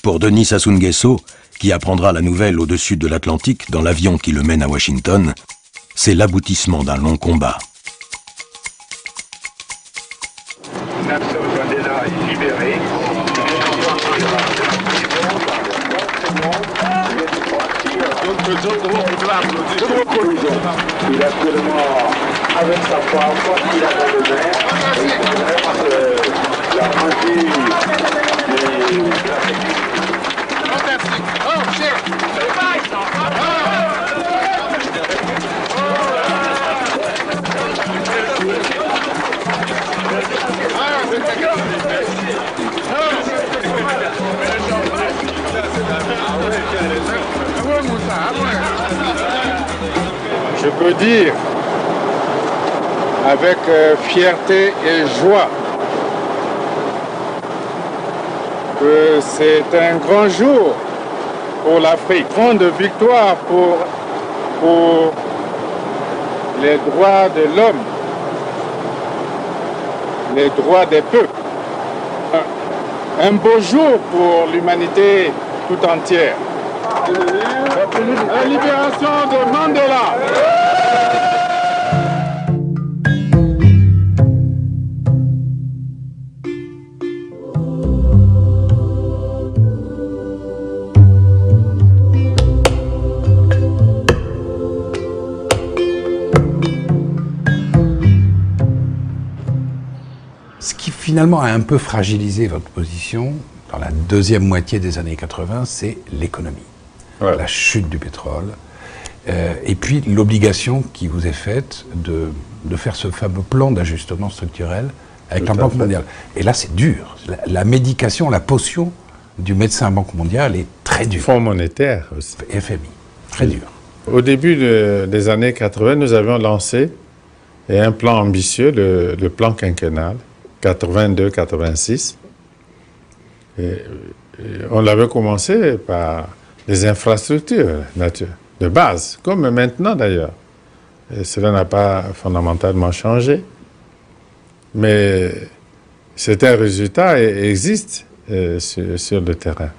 S6: Pour Denis Sassou Nguesso, qui apprendra la nouvelle au-dessus de l'Atlantique dans l'avion qui le mène à Washington, c'est l'aboutissement d'un long combat.
S18: Nelson Mandela est libéré.
S1: Donc,
S18: il est actuellement avec sa femme, il a dans le main, et il traverse la frontière de l'Afrique.
S1: oh,
S3: je peux dire avec fierté et joie que c'est un grand jour pour l'Afrique, grande victoire pour les droits de l'homme, les droits des peuples. Un beau jour pour l'humanité tout entière. La libération de Mandela.
S7: Ce qui finalement a un peu fragilisé votre position dans la deuxième moitié des années 80, c'est l'économie. Ouais. La chute du pétrole, et puis l'obligation qui vous est faite de faire ce fameux plan d'ajustement structurel avec la Banque mondiale. Et là, c'est dur. La médication, la potion du médecin Banque mondiale est très dure.
S3: Fonds monétaire aussi.
S7: FMI, très dur.
S3: Au début des années 80, nous avions lancé un plan ambitieux, le plan quinquennal, 82-86. On l'avait commencé par les infrastructures de base, comme maintenant d'ailleurs. Cela n'a pas fondamentalement changé. Mais certains résultats existent sur le terrain.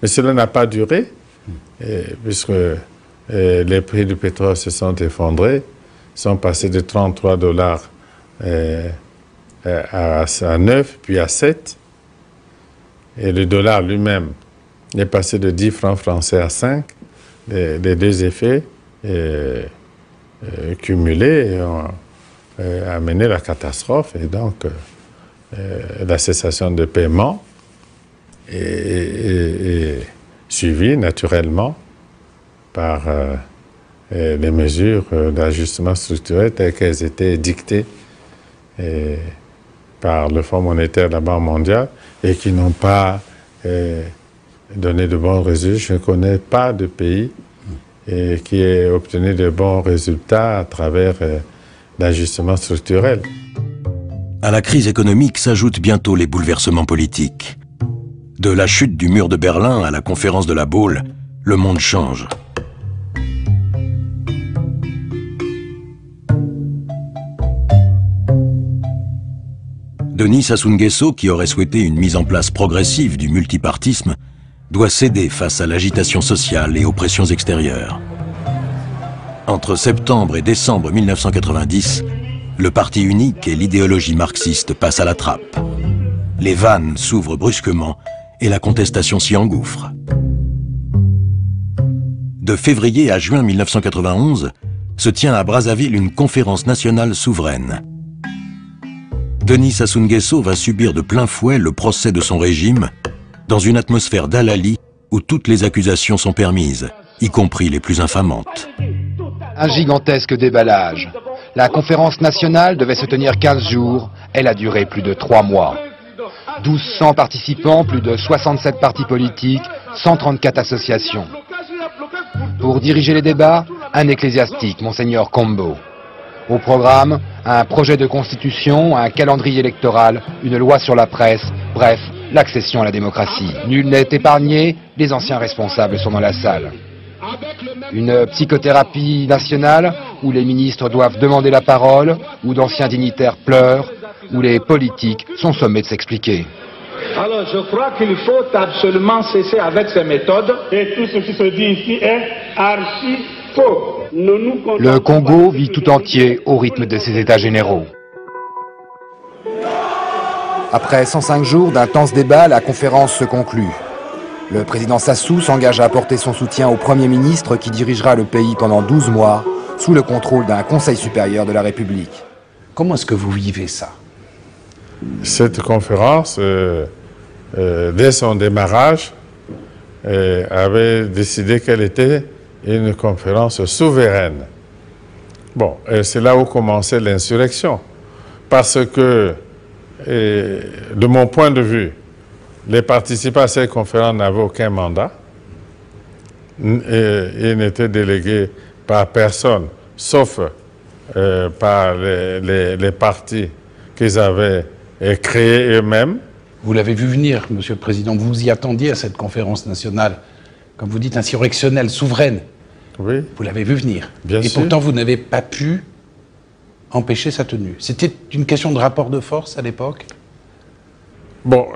S3: Mais cela n'a pas duré, puisque les prix du pétrole se sont effondrés, sont passés de 33 $ à 9, puis à 7. Et le dollar lui-même est passé de 10 francs français à 5. Les deux effets cumulés ont amené la catastrophe et donc la cessation de paiement est suivie naturellement par les mesures d'ajustement structurel telles qu'elles étaient dictées par le Fonds monétaire de la Banque mondiale et qui n'ont pas donné de bons résultats. Je ne connais pas de pays qui ait obtenu de bons résultats à travers l'ajustement structurel.
S6: À la crise économique s'ajoutent bientôt les bouleversements politiques. De la chute du mur de Berlin à la conférence de La Baule, le monde change. Denis Sassou Nguesso, qui aurait souhaité une mise en place progressive du multipartisme, doit céder face à l'agitation sociale et aux pressions extérieures. Entre septembre et décembre 1990, le parti unique et l'idéologie marxiste passent à la trappe. Les vannes s'ouvrent brusquement et la contestation s'y engouffre. De février à juin 1991, se tient à Brazzaville une conférence nationale souveraine. Denis Sassou Nguesso va subir de plein fouet le procès de son régime dans une atmosphère d'hallali où toutes les accusations sont permises, y compris les plus infamantes.
S19: Un gigantesque déballage. La conférence nationale devait se tenir 15 jours, elle a duré plus de 3 mois. 1200 participants, plus de 67 partis politiques, 134 associations. Pour diriger les débats, un ecclésiastique, Monseigneur Kombo. Au programme, un projet de constitution, un calendrier électoral, une loi sur la presse, bref, l'accession à la démocratie. Nul n'est épargné, les anciens responsables sont dans la salle. Une psychothérapie nationale, où les ministres doivent demander la parole, où d'anciens dignitaires pleurent, où les politiques sont sommés de s'expliquer.
S18: Alors je crois qu'il faut absolument cesser avec ces méthodes. Et tout ce qui se dit ici est archi faux.
S19: Le Congo vit tout entier au rythme de ses états généraux. Après 105 jours d'intenses débats, la conférence se conclut. Le président Sassou s'engage à apporter son soutien au Premier ministre qui dirigera le pays pendant 12 mois, sous le contrôle d'un Conseil supérieur de la République.
S7: Comment est-ce que vous vivez ça?
S3: Cette conférence, dès son démarrage, avait décidé qu'elle était une conférence souveraine. Bon, c'est là où commençait l'insurrection. Parce que, de mon point de vue, les participants à cette conférence n'avaient aucun mandat. Ils n'étaient délégués par personne sauf par les partis qu'ils avaient créés eux-mêmes.
S7: Vous l'avez vu venir, Monsieur le Président, vous vous y attendiez à cette conférence nationale, comme vous dites, insurrectionnelle, souveraine.
S3: Oui.
S7: Vous l'avez vu venir.
S3: Bien
S7: Et
S3: sûr.
S7: pourtant, vous n'avez pas pu empêcher sa tenue. C'était une question de rapport de force à l'époque?
S3: Bon,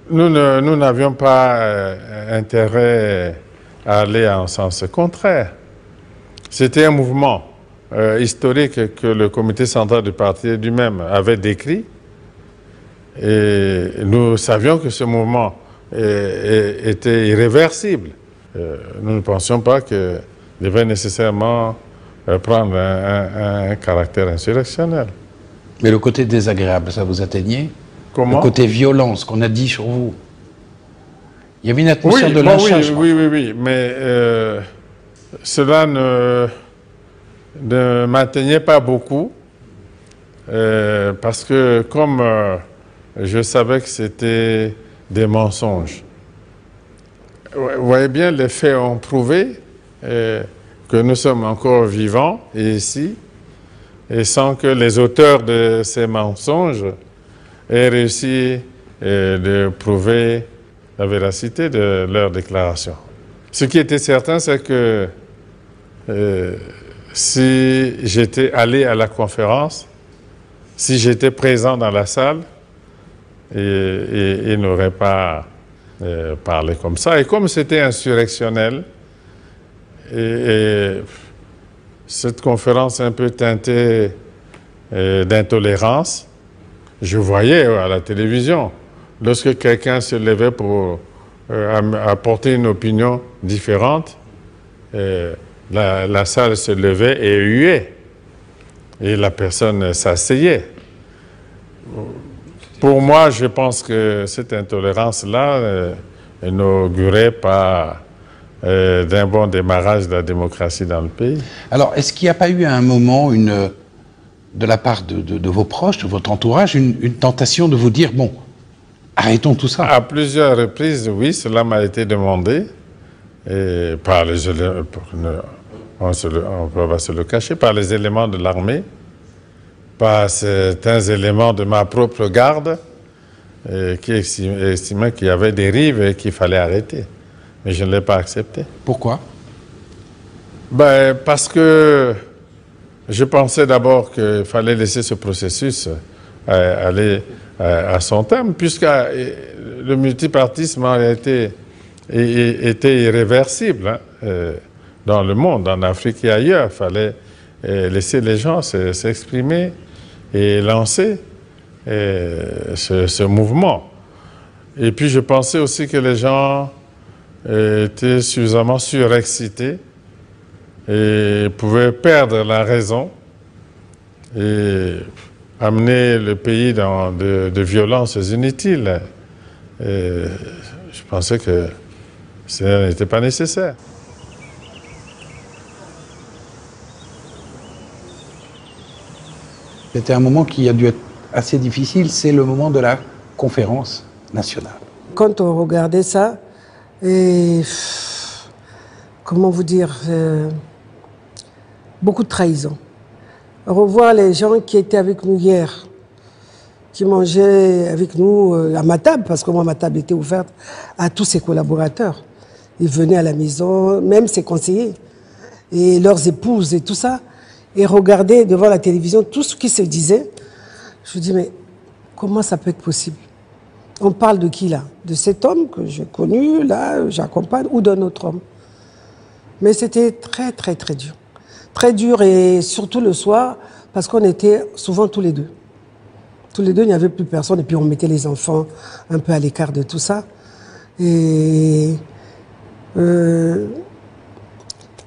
S3: nous n'avions pas intérêt à aller en sens contraire. C'était un mouvement historique que le comité central du parti lui-même avait décrit. Et nous savions que ce mouvement était irréversible. Nous ne pensions pas qu'il devait nécessairement prendre un caractère insurrectionnel.
S7: Mais le côté désagréable, ça vous atteignait?
S3: Comment?
S7: Le côté violence qu'on a dit sur vous. Il y avait une atmosphère de lynchage.
S3: Oui, mais cela ne m'atteignait pas beaucoup parce que comme je savais que c'était des mensonges. Vous voyez bien, les faits ont prouvé que nous sommes encore vivants ici, et sans que les auteurs de ces mensonges aient réussi de prouver la véracité de leurs déclarations. Ce qui était certain, c'est que si j'étais allé à la conférence, si j'étais présent dans la salle, ils n'auraient pas parlé comme ça. Et comme c'était insurrectionnel, et cette conférence un peu teintée d'intolérance, je voyais à la télévision, lorsque quelqu'un se levait pour apporter une opinion différente, la salle se levait et huait, et la personne s'asseyait. Pour moi, je pense que cette intolérance-là n'augurait pas d'un bon démarrage de la démocratie dans le pays.
S7: Alors, est-ce qu'il n'y a pas eu à un moment, de la part de vos proches, de votre entourage, une tentation de vous dire, bon, arrêtons tout ça?
S3: À plusieurs reprises, oui, cela m'a été demandé, et par les éléments, on ne peut pas se le cacher, par les éléments de l'armée, par certains éléments de ma propre garde, qui estimaient qu'il y avait des dérives et qu'il fallait arrêter. Mais je ne l'ai pas accepté.
S7: Pourquoi?
S3: Ben, parce que je pensais d'abord qu'il fallait laisser ce processus aller à son terme, puisque le multipartisme en réalité était irréversible dans le monde, en Afrique et ailleurs. Il fallait laisser les gens s'exprimer et lancer ce mouvement. Et puis je pensais aussi que les gens étaient suffisamment surexcités et pouvaient perdre la raison et amener le pays dans de violences inutiles. Et je pensais que ça n'était pas nécessaire.
S7: C'était un moment qui a dû être assez difficile, c'est le moment de la conférence nationale.
S4: Quand on regardait ça, et comment vous dire, beaucoup de trahison. Revoir les gens qui étaient avec nous hier, qui mangeaient avec nous à ma table, parce que moi, ma table était ouverte à tous ses collaborateurs. Ils venaient à la maison, même ses conseillers, et leurs épouses et tout ça, et regarder devant la télévision tout ce qui se disait. Je me dis, mais comment ça peut être possible? On parle de qui là? De cet homme que j'ai connu, là, j'accompagne, ou d'un autre homme? Mais c'était très, très, très dur. Très dur, et surtout le soir, parce qu'on était souvent tous les deux. Tous les deux, il n'y avait plus personne, et puis on mettait les enfants un peu à l'écart de tout ça. Et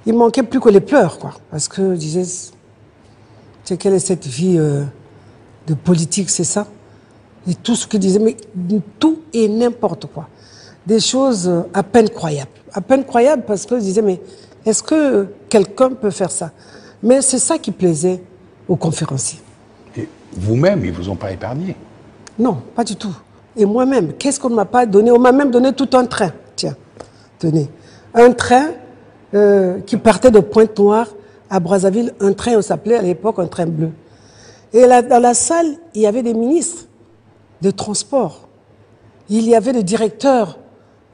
S4: il manquait plus que les pleurs, quoi. Parce que je disais, c'est quelle est cette vie de politique, c'est ça? Et tout ce qu'il disait, mais tout et n'importe quoi. Des choses à peine croyables. À peine croyables parce que je disais, mais est-ce que quelqu'un peut faire ça? Mais c'est ça qui plaisait aux conférenciers.
S7: Et vous-même, ils ne vous ont pas épargné?
S4: Non, pas du tout. Et moi-même, qu'est-ce qu'on ne m'a pas donné? On m'a même donné tout un train. Tiens, tenez. Un train qui partait de Pointe-Noire à Brazzaville un train, on s'appelait à l'époque un train bleu. Et là, dans la salle, il y avait des ministres de transport. Il y avait le directeur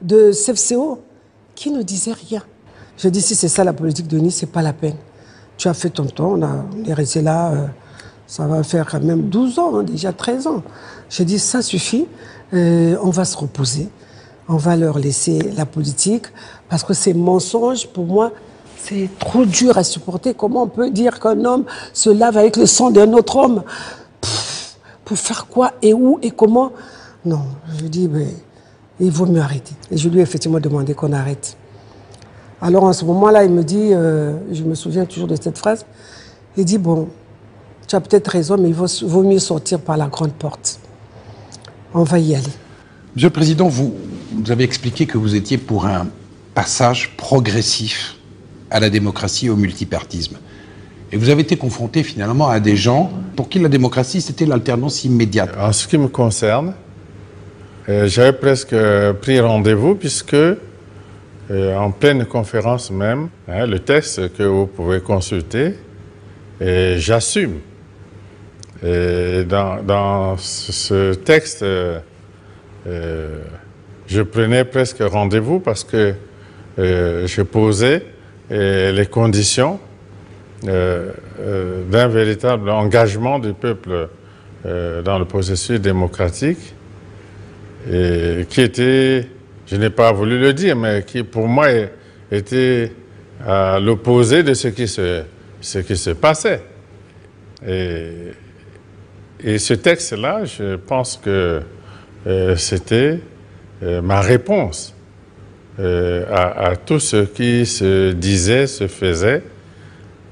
S4: de CFCO qui ne disait rien. Je dis, si c'est ça la politique de Denis, c'est pas la peine. Tu as fait ton temps, on est resté là, ça va faire quand même 12 ans, hein, déjà 13 ans. Je dis, ça suffit, on va se reposer, on va leur laisser la politique, parce que ces mensonges, pour moi, c'est trop dur à supporter. Comment on peut dire qu'un homme se lave avec le sang d'un autre homme? Pour faire quoi et où et comment? Non, je dis, ben, il vaut mieux arrêter. Et je lui ai effectivement demandé qu'on arrête. Alors en ce moment-là, il me dit, je me souviens toujours de cette phrase, il dit, bon, tu as peut-être raison, mais il vaut mieux sortir par la grande porte. On va y aller.
S7: Monsieur le Président, vous avez expliqué que vous étiez pour un passage progressif à la démocratie et au multipartisme. Et vous avez été confronté finalement à des gens pour qui la démocratie, c'était l'alternance immédiate.
S3: En ce qui me concerne, j'avais presque pris rendez-vous puisque, en pleine conférence même, hein, le texte que vous pouvez consulter, j'assume. Et dans ce texte, je prenais presque rendez-vous parce que je posais les conditions d'un véritable engagement du peuple dans le processus démocratique, et qui était, je n'ai pas voulu le dire, mais qui pour moi était à l'opposé de ce qui se passait. Et ce texte-là, je pense que c'était ma réponse à tout ce qui se disait, se faisait.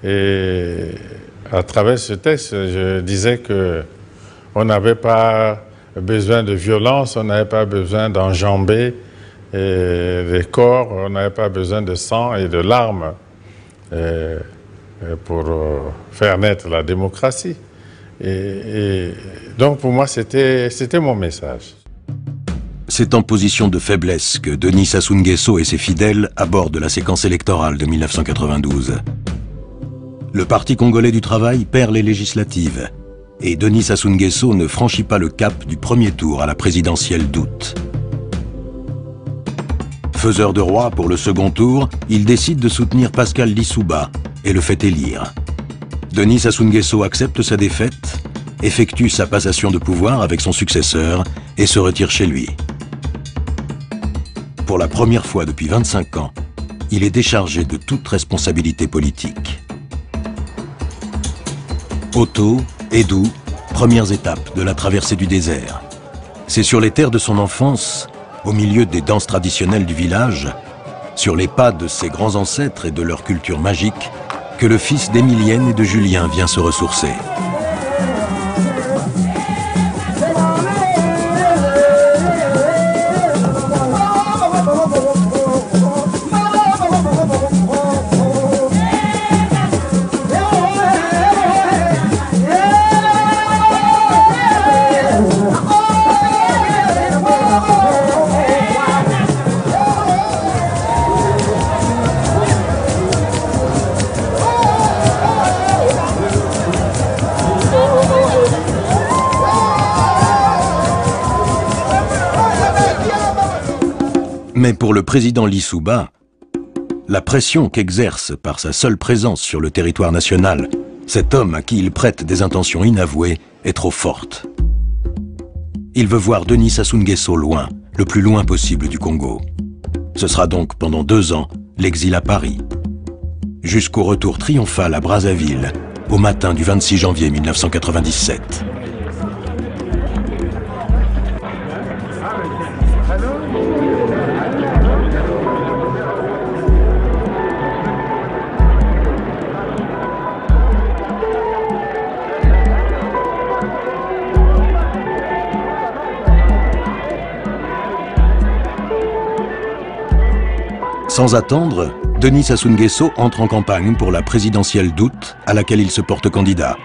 S3: Et à travers ce texte, je disais qu'on n'avait pas besoin de violence, on n'avait pas besoin d'enjamber les corps, on n'avait pas besoin de sang et de larmes pour faire naître la démocratie. Et donc pour moi, c'était mon message.
S6: C'est en position de faiblesse que Denis Sassou Nguesso et ses fidèles abordent la séquence électorale de 1992. Le Parti congolais du travail perd les législatives et Denis Sassou Nguesso ne franchit pas le cap du premier tour à la présidentielle d'août. Faiseur de roi pour le second tour, il décide de soutenir Pascal Lissouba et le fait élire. Denis Sassou Nguesso accepte sa défaite, effectue sa passation de pouvoir avec son successeur et se retire chez lui. Pour la première fois depuis 25 ans, il est déchargé de toute responsabilité politique. Oto, Edou, premières étapes de la traversée du désert. C'est sur les terres de son enfance, au milieu des danses traditionnelles du village, sur les pas de ses grands ancêtres et de leur culture magique, que le fils d'Émilienne et de Julien vient se ressourcer. Mais pour le président Lissouba, la pression qu'exerce par sa seule présence sur le territoire national cet homme à qui il prête des intentions inavouées est trop forte. Il veut voir Denis Sassou Nguesso loin, le plus loin possible du Congo. Ce sera donc pendant 2 ans l'exil à Paris, jusqu'au retour triomphal à Brazzaville au matin du 26 janvier 1997. Sans attendre, Denis Sassou Nguesso entre en campagne pour la présidentielle d'août à laquelle il se porte candidat.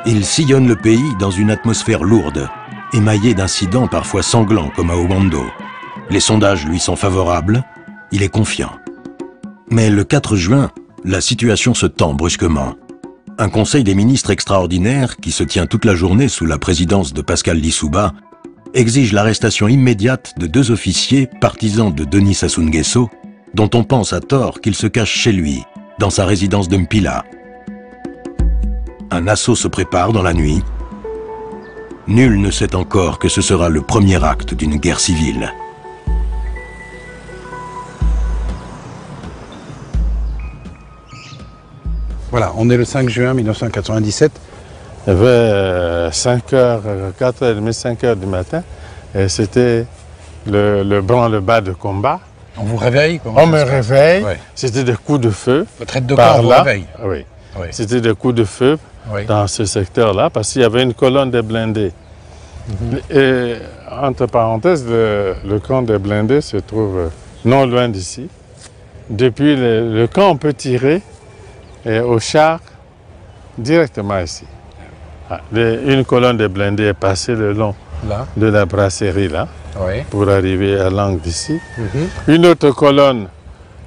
S6: Il sillonne le pays dans une atmosphère lourde, émaillée d'incidents parfois sanglants comme à Ouando. Les sondages lui sont favorables, il est confiant. Mais le 4 juin, la situation se tend brusquement. Un conseil des ministres extraordinaire, qui se tient toute la journée sous la présidence de Pascal Lissouba, exige l'arrestation immédiate de 2 officiers partisans de Denis Sassou Nguesso, dont on pense à tort qu'ils se cachent chez lui, dans sa résidence de Mpila. Un assaut se prépare dans la nuit. Nul ne sait encore que ce sera le premier acte d'une guerre civile.
S7: Voilà, on est le 5 juin 1997.
S3: Il y avait 5h, 4h30, 5h du matin, et c'était le branle-bas de combat.
S7: On vous réveille?
S3: On me réveille, ouais. C'était des coups de feu.
S7: Votre aide de camp vous réveille?
S3: Oui, oui. C'était des coups de feu dans ce secteur-là, parce qu'il y avait une colonne de blindés. Et entre parenthèses, le camp des blindés se trouve non loin d'ici. Depuis le camp, on peut tirer au char directement ici. Une colonne de blindés est passée le long de la brasserie là, pour arriver à l'angle d'ici. Une autre colonne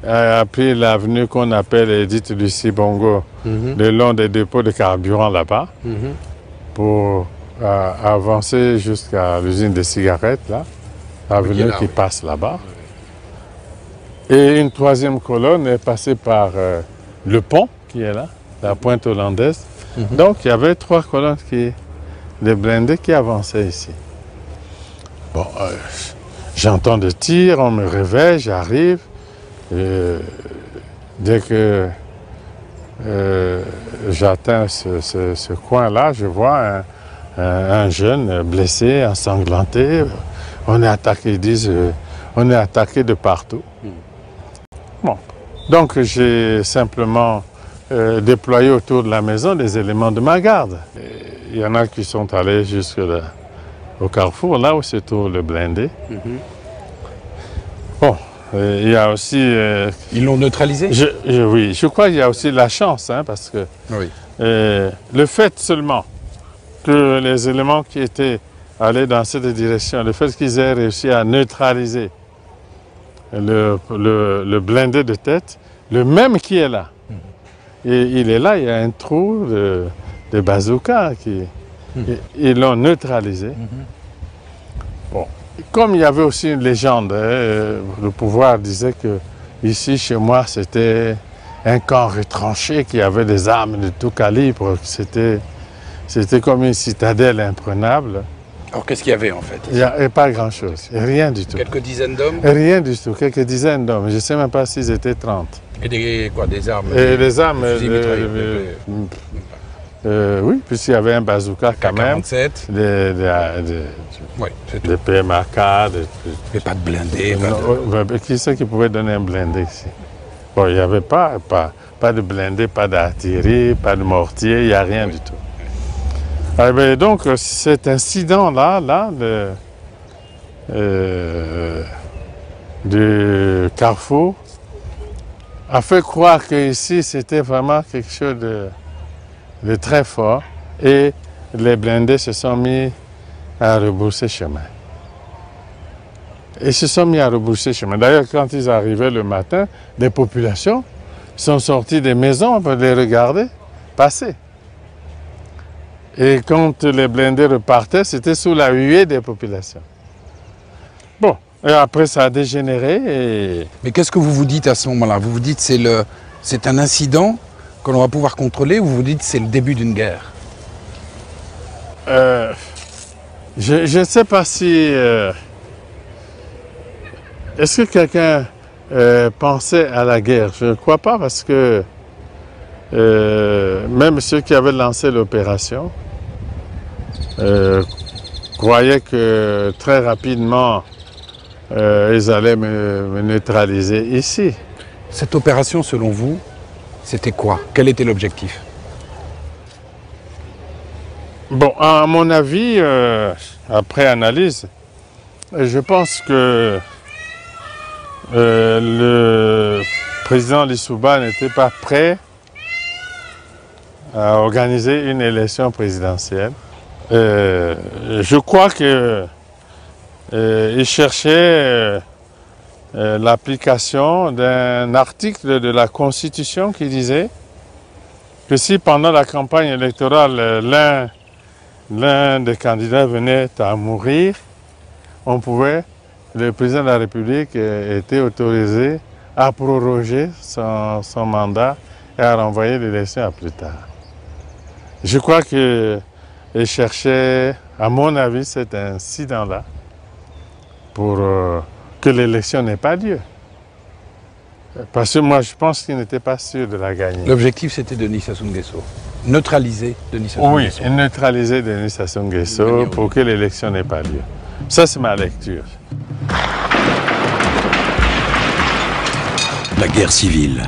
S3: a pris l'avenue qu'on appelle Edith Lucie Bongo, le long des dépôts de carburant là-bas, pour avancer jusqu'à l'usine de cigarettes, là, l'avenue qui passe là-bas. Et une troisième colonne est passée par le pont qui est là, la pointe hollandaise. Donc il y avait 3 colonnes de blindés qui avançaient ici. Bon, j'entends des tirs, on me réveille, j'arrive. Dès que j'atteins ce coin-là, je vois un jeune blessé, ensanglanté. On est attaqué, ils disent, on est attaqué de partout. Bon, donc j'ai simplement déployé autour de la maison des éléments de ma garde. Il y en a qui sont allés jusqu'au carrefour, là où se trouve le blindé. Bon, il y a aussi...
S7: Ils l'ont neutralisé?
S3: Oui, je crois qu'il y a aussi la chance, hein, parce que le fait seulement que les éléments qui étaient allés dans cette direction, le fait qu'ils aient réussi à neutraliser le blindé de tête, le même qui est là. Et il est là, il y a un trou de bazooka ils l'ont neutralisé. Bon. Comme il y avait aussi une légende, le pouvoir disait que ici, chez moi, c'était un camp retranché qui avait des armes de tout calibre. C'était comme une citadelle imprenable.
S7: Alors qu'est-ce qu'il y avait en fait?
S3: Il n'y avait pas grand-chose, rien du tout.
S7: Quelques dizaines d'hommes?
S3: Rien du tout, quelques dizaines d'hommes. Je ne sais même pas s'ils étaient 30.
S7: Et des armes?
S3: Et des armes, oui, puisqu'il y avait un bazooka quand même. Des PMAK.
S7: Mais pas de blindés.
S3: Qui c'est qui pouvait donner un blindé ici? Bon, il n'y avait pas de blindé, pas d'artillerie, pas de mortier, il n'y a rien du tout. Donc cet incident-là, du carrefour, a fait croire qu'ici c'était vraiment quelque chose de très fort et les blindés se sont mis à rebrousser chemin. Ils se sont mis à rebrousser chemin. D'ailleurs, quand ils arrivaient le matin, les populations sont sorties des maisons pour les regarder passer. Et quand les blindés repartaient, c'était sous la huée des populations. Bon, et après ça a dégénéré.
S7: Mais qu'est-ce que vous vous dites à ce moment-là? Vous vous dites c'est un incident que l'on va pouvoir contrôler, ou vous vous dites c'est le début d'une guerre?
S3: Je ne sais pas si... Est-ce que quelqu'un pensait à la guerre? Je ne crois pas, parce que même ceux qui avaient lancé l'opération croyaient que très rapidement ils allaient me neutraliser ici.
S7: Cette opération, selon vous, c'était quoi? Quel était l'objectif?
S3: Bon, à mon avis, après analyse, je pense que le président Lissouba n'était pas prêt à organiser une élection présidentielle. Je crois qu'il cherchait l'application d'un article de la Constitution qui disait que si pendant la campagne électorale l'un des candidats venait à mourir, le président de la République était autorisé à proroger son mandat et à renvoyer l'élection à plus tard. Je crois qu'il cherchait, à mon avis, cet incident-là pour que l'élection n'ait pas lieu. Parce que moi, je pense qu'il n'était pas sûr de la gagner.
S7: L'objectif, c'était Denis Sassou Nguesso. Neutraliser Denis Sassou Nguesso.
S3: Oui, neutraliser Denis Sassou Nguesso pour que l'élection n'ait pas lieu. Ça, c'est ma lecture.
S6: La guerre civile,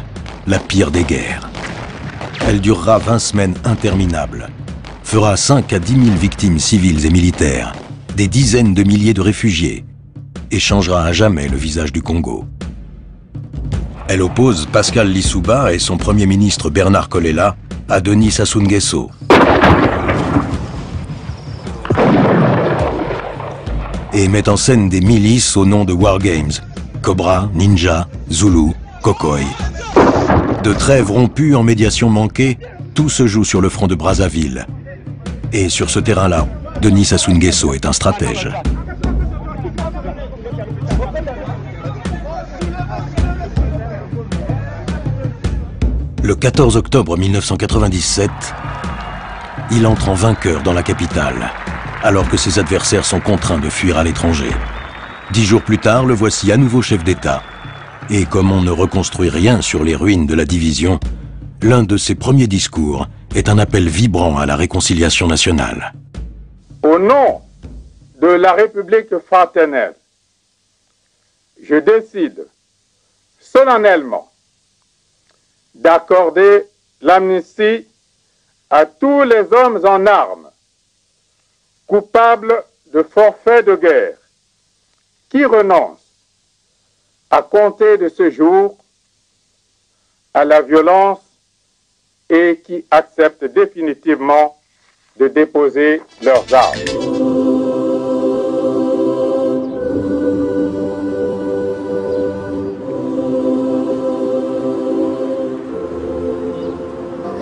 S6: la pire des guerres. Elle durera 20 semaines interminables, fera 5 à 10 000 victimes civiles et militaires, des dizaines de milliers de réfugiés, et changera à jamais le visage du Congo. Elle oppose Pascal Lissouba et son premier ministre Bernard Kolela à Denis Sassou Nguesso. Et met en scène des milices au nom de War Games, Cobra, Ninja, Zulu, Kokoy. De trêves rompues en médiation manquée, tout se joue sur le front de Brazzaville. Et sur ce terrain-là, Denis Sassou Nguesso est un stratège. Le 14 octobre 1997, il entre en vainqueur dans la capitale, alors que ses adversaires sont contraints de fuir à l'étranger. 10 jours plus tard, le voici à nouveau chef d'État. Et comme on ne reconstruit rien sur les ruines de la division, l'un de ses premiers discours est un appel vibrant à la réconciliation nationale.
S18: Au nom de la République fraternelle, je décide solennellement d'accorder l'amnistie à tous les hommes en armes coupables de forfait de guerre qui renoncent à compter de ce jour à la violence et qui acceptent définitivement de déposer leurs armes.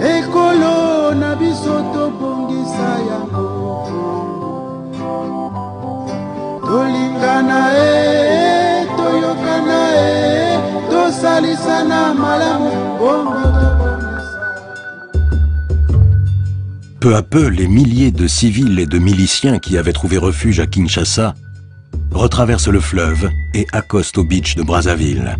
S20: Ekolo na biso tobongisa yango tolingana toyokana tosalisana malamu bongo
S6: Peu à peu, les milliers de civils et de miliciens qui avaient trouvé refuge à Kinshasa retraversent le fleuve et accostent au beach de Brazzaville.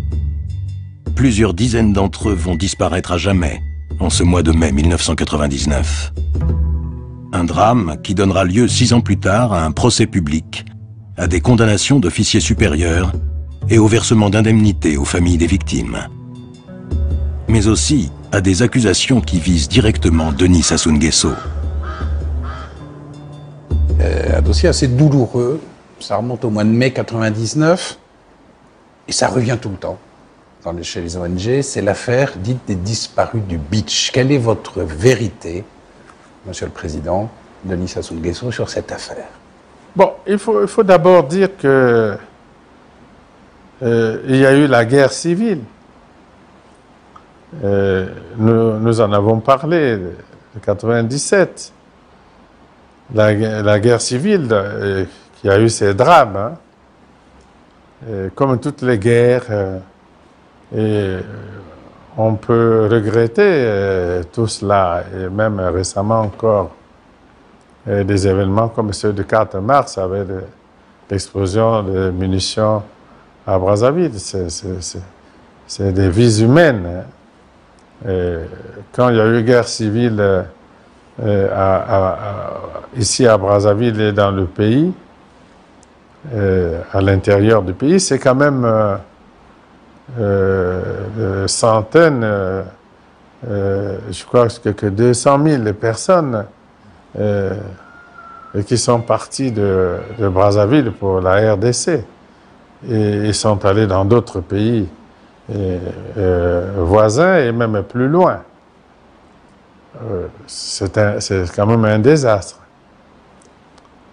S6: Plusieurs dizaines d'entre eux vont disparaître à jamais en ce mois de mai 1999. Un drame qui donnera lieu 6 ans plus tard à un procès public, à des condamnations d'officiers supérieurs et au versement d'indemnités aux familles des victimes. Mais aussi à des accusations qui visent directement Denis Sassou Nguesso.
S7: Un dossier assez douloureux, ça remonte au mois de mai 1999 et ça revient tout le temps chez les ONG, c'est l'affaire dite des disparus du beach. Quelle est votre vérité, Monsieur le Président, Denis Sassou Nguesso, sur cette affaire?
S3: Bon, il faut d'abord dire que il y a eu la guerre civile. Nous en avons parlé, en 1997. La guerre civile qui a eu ses drames, hein. Comme toutes les guerres, et on peut regretter tout cela, et même récemment encore, des événements comme ceux du 4 mars avec l'explosion de munitions à Brazzaville. C'est des vies humaines. Hein. Quand il y a eu guerre civile ici à Brazzaville et dans le pays, à l'intérieur du pays, c'est quand même centaines, je crois que 200 000 personnes qui sont parties de Brazzaville pour la RDC et sont allés dans d'autres pays voisins et même plus loin. C'est quand même un désastre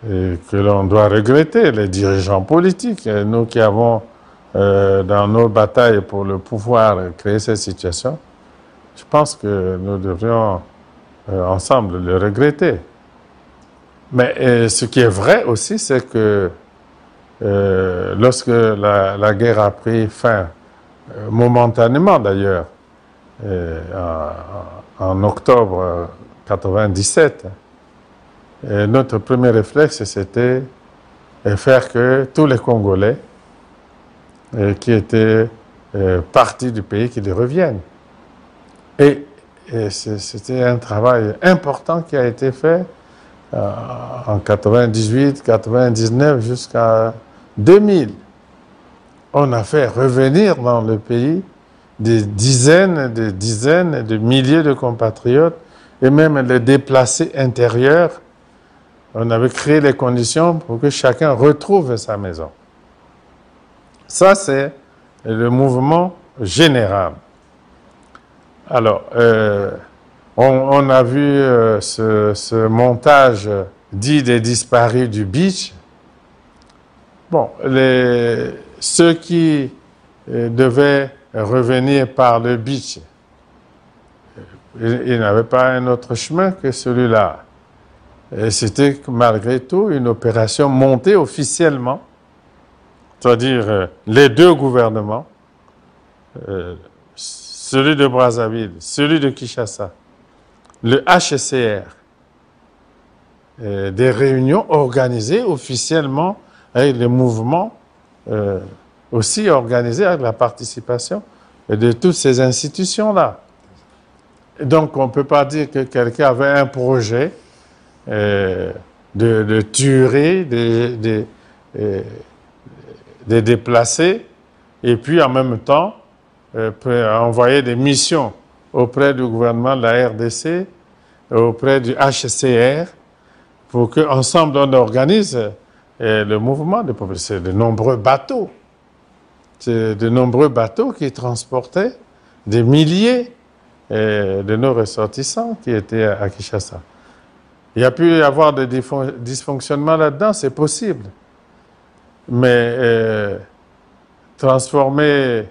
S3: et que l'on doit regretter, les dirigeants politiques, nous qui avons dans nos batailles pour le pouvoir créer cette situation, je pense que nous devrions ensemble le regretter. Mais ce qui est vrai aussi, c'est que lorsque la guerre a pris fin, momentanément d'ailleurs, en octobre 1997, notre premier réflexe, c'était faire que tous les Congolais qui étaient partis du pays, qu'ils reviennent. Et c'était un travail important qui a été fait en 98, 99 jusqu'à 2000. On a fait revenir dans le pays des dizaines de milliers de compatriotes et même les déplacés intérieurs. On avait créé les conditions pour que chacun retrouve sa maison. Ça, c'est le mouvement général. Alors, on a vu ce montage dit des disparus du beach. Bon, ceux qui devaient revenir par le beach, ils n'avaient pas un autre chemin que celui-là. Et c'était malgré tout une opération montée officiellement, c'est-à-dire les deux gouvernements, celui de Brazzaville, celui de Kinshasa, le HCR, des réunions organisées officiellement avec les mouvements aussi organisés avec la participation de toutes ces institutions-là. Donc on ne peut pas dire que quelqu'un avait un projet de tuerie des déplacés et puis en même temps envoyer des missions auprès du gouvernement de la RDC, auprès du HCR, pour qu'ensemble on organise le mouvement de population. C'est de nombreux bateaux. C'est de nombreux bateaux qui transportaient des milliers de nos ressortissants qui étaient à Kinshasa. Il y a pu y avoir des dysfonctionnements là-dedans, c'est possible. Mais transformer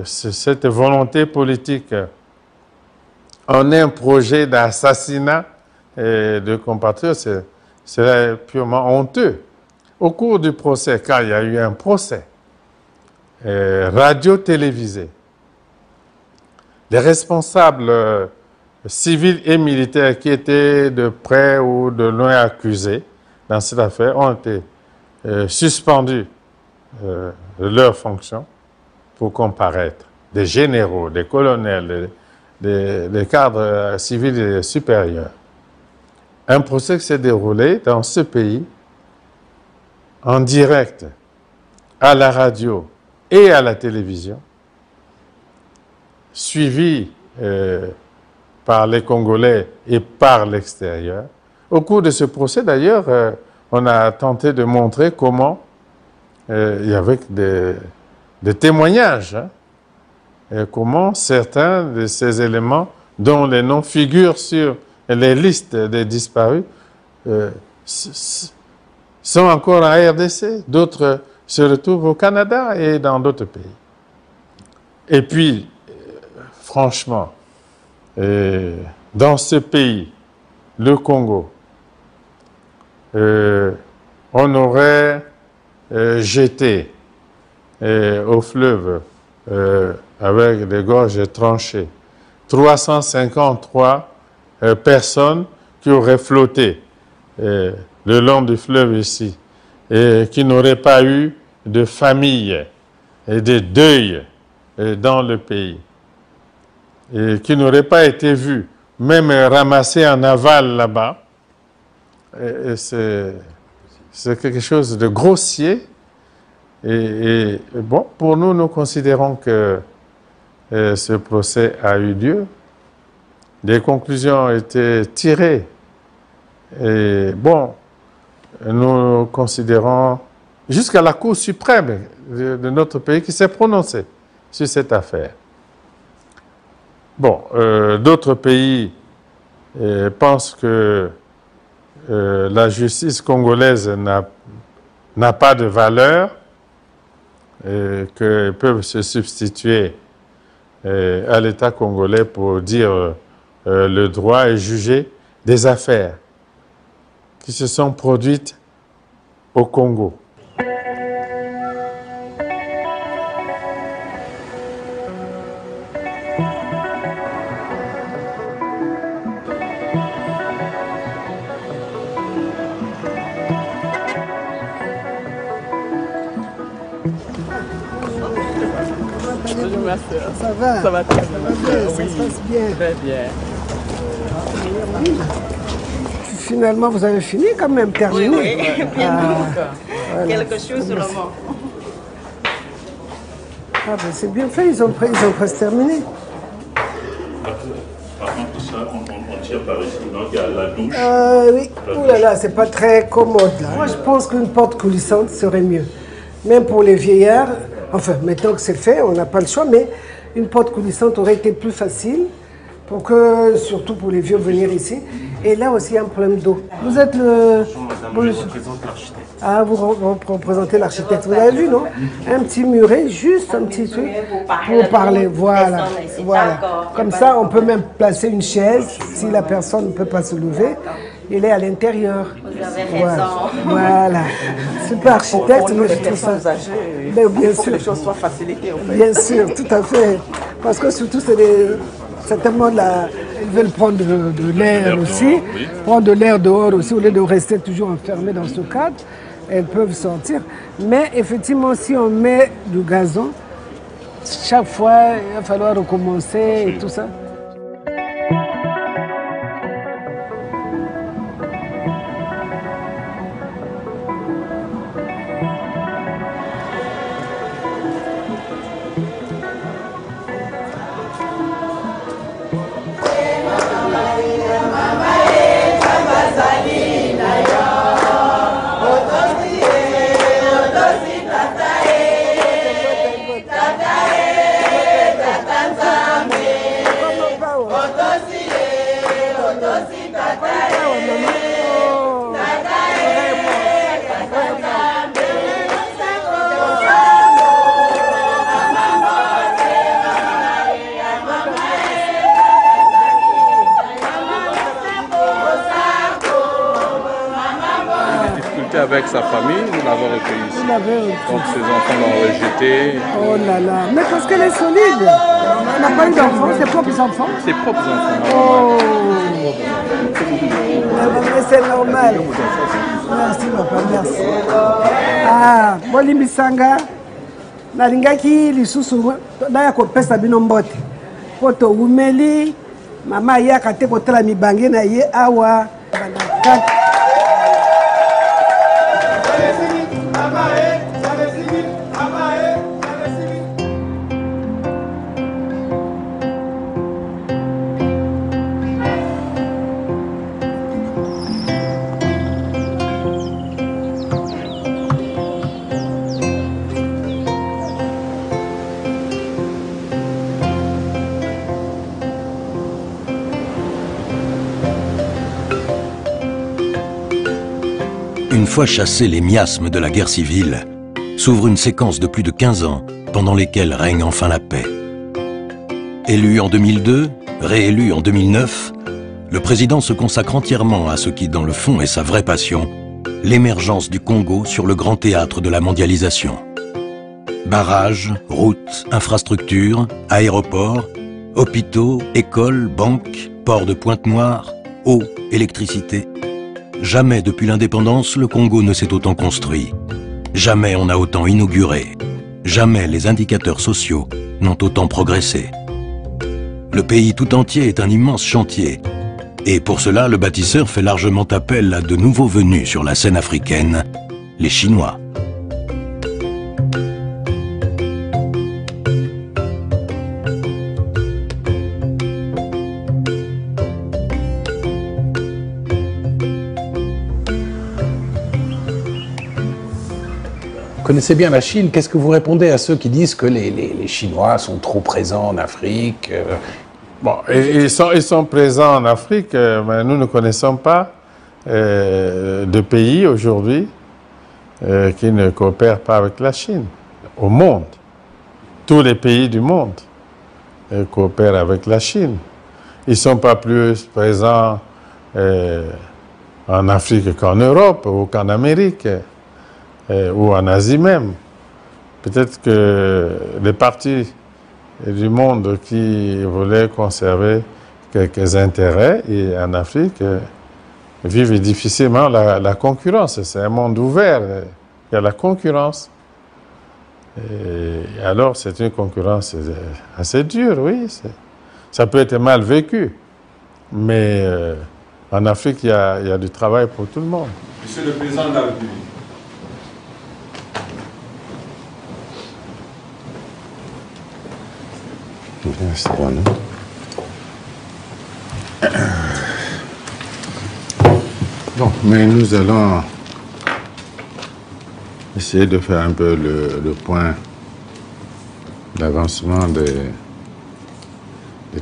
S3: cette volonté politique en un projet d'assassinat de compatriotes, c'est purement honteux. Au cours du procès, car il y a eu un procès radio-télévisé, les responsables civils et militaires qui étaient de près ou de loin accusés dans cette affaire ont été suspendus de leurs fonctions pour comparaître. Des généraux, des colonels, des cadres civils et supérieurs. Un procès qui s'est déroulé dans ce pays en direct à la radio et à la télévision, suivi par les Congolais et par l'extérieur. Au cours de ce procès, d'ailleurs, on a tenté de montrer comment il y avait des témoignages, hein, et comment certains de ces éléments, dont les noms figurent sur les listes des disparus, sont encore en RDC, d'autres se retrouvent au Canada et dans d'autres pays. Et puis, franchement, dans ce pays, le Congo, on aurait jeté au fleuve avec des gorges tranchées 353 personnes qui auraient flotté le long du fleuve ici et qui n'auraient pas eu de famille et de deuil dans le pays et qui n'auraient pas été vus, même ramassés en aval là-bas. C'est quelque chose de grossier. Et bon, pour nous, nous considérons que ce procès a eu lieu. Des conclusions ont été tirées. Et bon, nous considérons jusqu'à la Cour suprême de notre pays qui s'est prononcée sur cette affaire. Bon, d'autres pays pensent que la justice congolaise n'a pas de valeur. qui peuvent se substituer à l'État congolais pour dire le droit et juger des affaires qui se sont produites au Congo.
S4: Ça va?
S21: Ça va très bien.
S4: Ça se passe bien.
S21: Très bien.
S4: Finalement, vous avez fini quand même, terminé.
S21: Oui, oui.
S4: Voilà.
S21: Quelque chose seulement.
S4: Ah ben c'est bien fait, ils ont presque terminé.
S1: Par contre, ça, on tire par ici, donc il y a la douche.
S4: Oui, ouh là là, c'est pas très commode là. Moi je pense qu'une porte coulissante serait mieux. Même pour les vieillards, enfin maintenant que c'est fait, on n'a pas le choix, mais une porte coulissante aurait été plus facile pour que, surtout pour les vieux, venir ici. Et là aussi, il y a un problème d'eau. Vous êtes le...
S1: Je représente l'architecte.
S4: Ah, vous représentez l'architecte. Vous avez vu, non? Un petit muret, juste un petit truc pour parler. Voilà. Voilà. Comme ça, on peut même placer une chaise si la personne ne peut pas se lever. Il est à l'intérieur.
S21: Vous avez raison.
S4: Voilà. Super architecte.
S21: Pour les personnes âgées,
S4: bien sûr.
S21: faut que les choses soient facilitées. En fait.
S4: Bien sûr, tout à fait. Parce que surtout, c'est des... Certainement, là, ils veulent prendre de l'air aussi, prendre de l'air dehors aussi, au lieu de rester toujours enfermés dans ce cadre. Elles peuvent sortir. Mais effectivement, si on met du gazon, chaque fois, il va falloir recommencer et tout ça.
S21: Avec sa famille, nous l'avons recueillie ici. Donc ses enfants l'ont rejeté.
S4: Oh là là, mais parce qu'elle est solide. Elle n'a pas eu d'enfants, ses propres enfants.
S21: Ses propres enfants.
S4: Oh. Mais c'est normal. Merci papa, merci. Ah, Boli Misanga, nalingaki lisusu na kopesa bino mbote. Poto umeli, mama yaka te kotala mibange na ye awa.
S6: Une fois chassés les miasmes de la guerre civile, s'ouvre une séquence de plus de 15 ans pendant lesquels règne enfin la paix. Élu en 2002, réélu en 2009, le président se consacre entièrement à ce qui, dans le fond, est sa vraie passion, l'émergence du Congo sur le grand théâtre de la mondialisation. Barrages, routes, infrastructures, aéroports, hôpitaux, écoles, banques, ports de Pointe-Noire, eau, électricité. Jamais depuis l'indépendance, le Congo ne s'est autant construit. Jamais on n'a autant inauguré. Jamais les indicateurs sociaux n'ont autant progressé. Le pays tout entier est un immense chantier. Et pour cela, le bâtisseur fait largement appel à de nouveaux venus sur la scène africaine, les Chinois.
S7: Vous connaissez bien la Chine, qu'est-ce que vous répondez à ceux qui disent que les Chinois sont trop présents en Afrique?
S3: Bon, ils sont présents en Afrique, mais nous ne connaissons pas de pays aujourd'hui qui ne coopèrent pas avec la Chine. au monde. Tous les pays du monde coopèrent avec la Chine. Ils ne sont pas plus présents en Afrique qu'en Europe ou qu'en Amérique ou en Asie même. Peut-être que les partis du monde qui voulaient conserver quelques intérêts et en Afrique vivent difficilement la concurrence. C'est un monde ouvert, il y a la concurrence. Et alors c'est une concurrence assez dure, oui. Ça peut être mal vécu, mais en Afrique, il y a du travail pour tout le monde.
S21: Monsieur le Président de la République.
S3: Merci, Renaud. Bon, mais nous allons essayer de faire un peu le point d'avancement des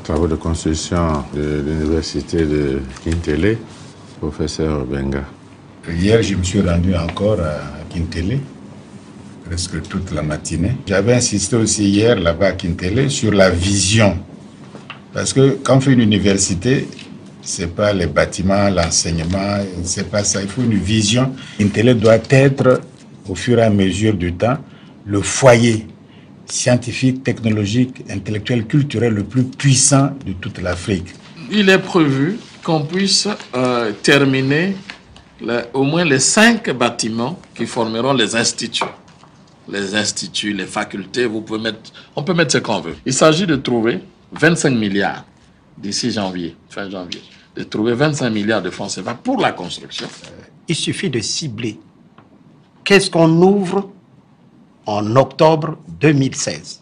S3: travaux de construction de l'université de Kintélé, professeur Benga.
S2: Hier, je me suis rendu encore à Kintélé, presque toute la matinée. J'avais insisté aussi hier, là-bas à Kintélé, sur la vision. Parce que quand on fait une université, c'est pas les bâtiments, l'enseignement, c'est pas ça. Il faut une vision. Kintélé doit être, au fur et à mesure du temps, le foyer scientifique, technologique, intellectuel, culturel le plus puissant de toute l'Afrique.
S21: Il est prévu qu'on puisse terminer au moins les 5 bâtiments qui formeront les instituts. Les instituts, les facultés, on peut mettre ce qu'on veut. Il s'agit de trouver 25 milliards d'ici janvier, fin janvier, de trouver 25 milliards de francs CFA pour la construction.
S22: Il suffit de cibler. Qu'est-ce qu'on ouvre en octobre 2016?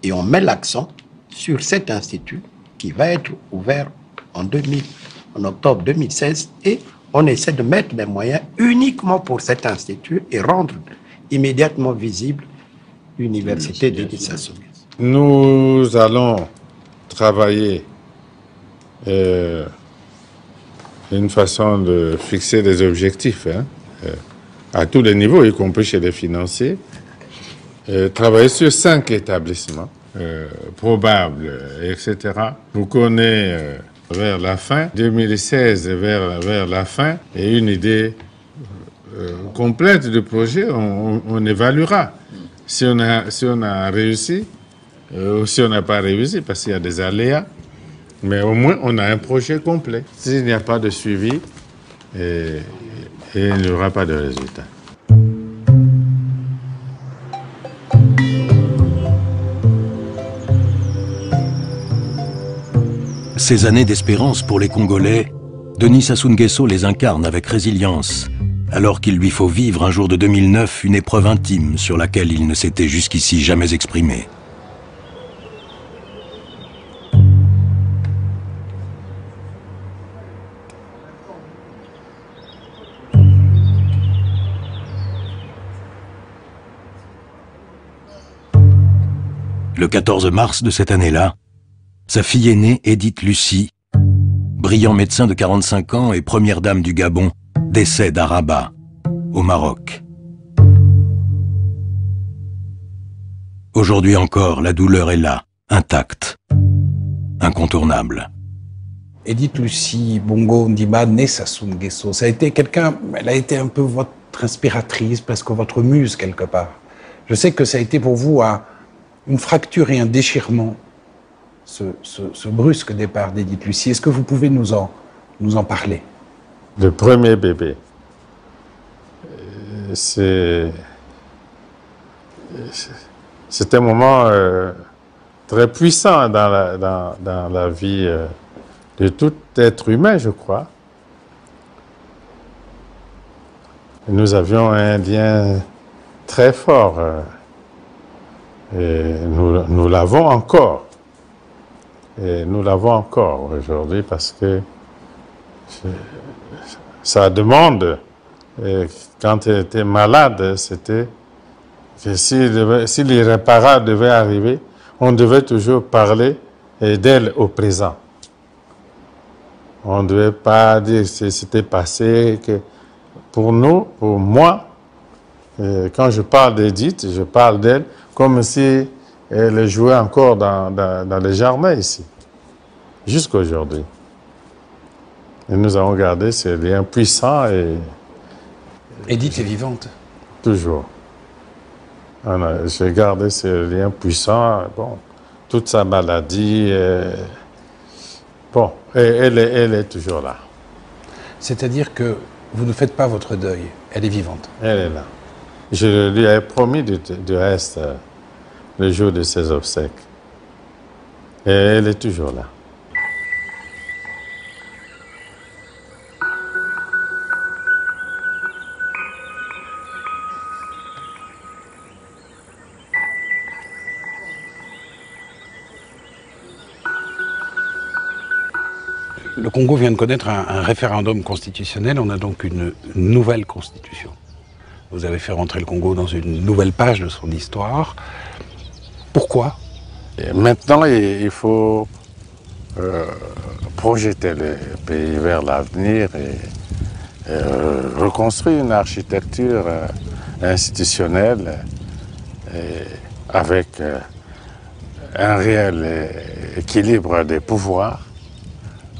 S22: Et on met l'accent sur cet institut qui va être ouvert en octobre 2016 et on essaie de mettre des moyens uniquement pour cet institut et rendre immédiatement visible l'université de Sassou Nguesso.
S3: Nous allons travailler une façon de fixer des objectifs à tous les niveaux, y compris chez les financiers. Travailler sur 5 établissements probables, etc. Vous connaissez vers la fin, 2016 vers la fin, et une idée complète du projet, on évaluera si on a réussi ou si on n'a pas réussi, parce qu'il y a des aléas, mais au moins on a un projet complet. S'il n'y a pas de suivi, il n'y aura pas de résultat.
S6: Ces années d'espérance pour les Congolais, Denis Sassou Nguesso les incarne avec résilience, alors qu'il lui faut vivre un jour de 2009 une épreuve intime sur laquelle il ne s'était jusqu'ici jamais exprimé. Le 14 mars de cette année-là, sa fille aînée, Edith Lucie, brillant médecin de 45 ans et première dame du Gabon, décède à Rabat, au Maroc. Aujourd'hui encore, la douleur est là, intacte, incontournable.
S7: Edith Lucie Bongo Ndima, née Sassou Nguesso, ça a été quelqu'un, elle a été un peu votre inspiratrice, presque votre muse quelque part. Je sais que ça a été pour vous une fracture et un déchirement, ce brusque départ d'Edith Lucie. Est-ce que vous pouvez nous en parler?
S3: Le premier bébé, c'est un moment très puissant dans la vie de tout être humain, je crois. Nous avions un lien très fort et nous l'avons encore. Et nous l'avons encore aujourd'hui parce que sa demande, quand elle était malade, c'était que si l'irréparable devait arriver, on devait toujours parler d'elle au présent. On ne devait pas dire que c'était passé. Que pour nous, pour moi, Quand je parle d'Edith, je parle d'elle comme si elle jouait encore dans les jardins ici, jusqu'à aujourd'hui. Et nous avons gardé ces liens puissants et...
S7: Edith est vivante?
S3: Toujours. J'ai gardé ces liens puissants. Bon, toute sa maladie, bon, et elle est toujours là.
S7: C'est-à-dire que vous ne faites pas votre deuil, elle est vivante?
S3: Elle est là. Je lui ai promis du reste le jour de ses obsèques. Et elle est toujours là.
S7: Le Congo vient de connaître un référendum constitutionnel, on a donc une nouvelle constitution. Vous avez fait rentrer le Congo dans une nouvelle page de son histoire. Pourquoi?
S3: Et maintenant, il faut projeter le pays vers l'avenir et reconstruire une architecture institutionnelle avec un réel équilibre des pouvoirs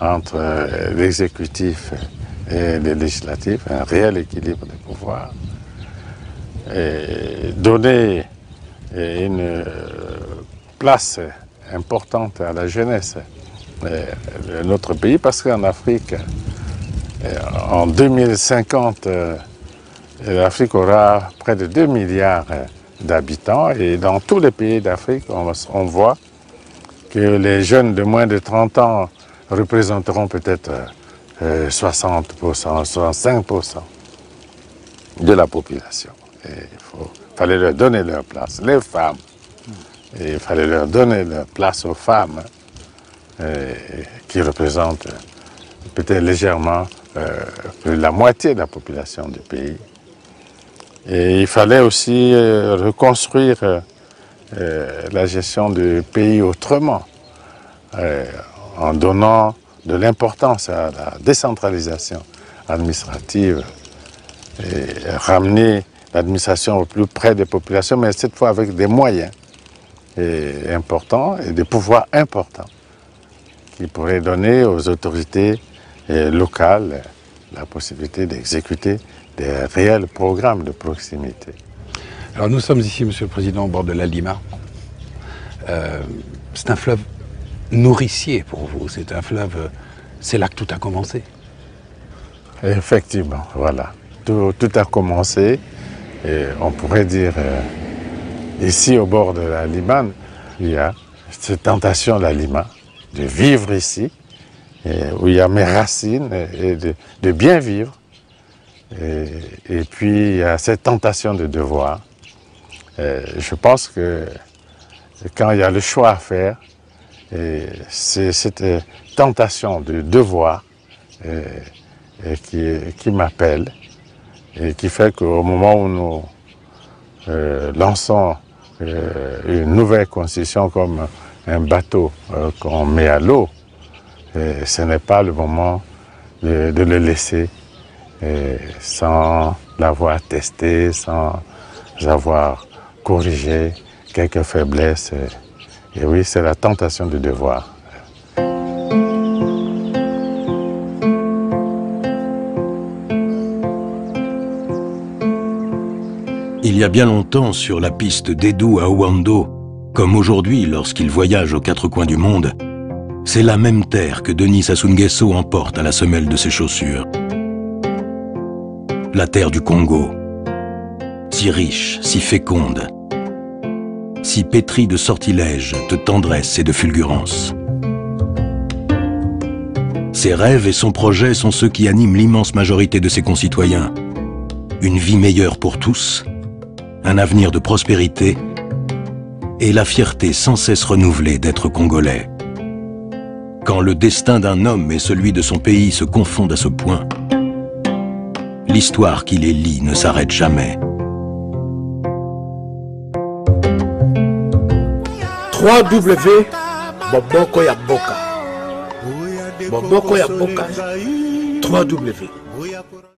S3: entre l'exécutif et le législatif, un réel équilibre des pouvoirs, et donner une place importante à la jeunesse de notre pays, parce qu'en Afrique, en 2050, l'Afrique aura près de 2 milliards d'habitants, et dans tous les pays d'Afrique, on voit que les jeunes de moins de 30 ans représenteront peut-être 60%, 65% de la population. Il fallait leur donner leur place. Les femmes, il fallait leur donner leur place aux femmes qui représentent peut-être légèrement plus de la moitié de la population du pays. Et il fallait aussi reconstruire la gestion du pays autrement, en donnant de l'importance à la décentralisation administrative et ramener l'administration au plus près des populations, mais cette fois avec des moyens importants et des pouvoirs importants qui pourraient donner aux autorités locales la possibilité d'exécuter des réels programmes de proximité.
S7: Alors nous sommes ici, Monsieur le Président, au bord de la Lima. C'est un fleuve nourricier pour vous, c'est un fleuve, c'est là que tout a commencé.
S3: Effectivement, voilà. Tout a commencé, et on pourrait dire, ici au bord de la Lima, il y a cette tentation de la Lima, de vivre ici, où il y a mes racines, et de bien vivre. Et puis il y a cette tentation de devoir. Je pense que quand il y a le choix à faire, c'est cette tentation de devoir qui m'appelle et qui fait qu'au moment où nous lançons une nouvelle constitution comme un bateau qu'on met à l'eau, ce n'est pas le moment de le laisser sans l'avoir testé, sans avoir corrigé quelques faiblesses. Et oui, c'est la tentation du devoir.
S6: Il y a bien longtemps, sur la piste d'Edou à Ouando, comme aujourd'hui lorsqu'il voyage aux quatre coins du monde, c'est la même terre que Denis Sassou Nguesso emporte à la semelle de ses chaussures. La terre du Congo, si riche, si féconde, si pétrie de sortilèges, de tendresse et de fulgurance. Ses rêves et son projet sont ceux qui animent l'immense majorité de ses concitoyens. Une vie meilleure pour tous, un avenir de prospérité et la fierté sans cesse renouvelée d'être congolais. Quand le destin d'un homme et celui de son pays se confondent à ce point, l'histoire qui les lie ne s'arrête jamais.
S5: Boboko ya Boka. Boboko ya Boka. 3W.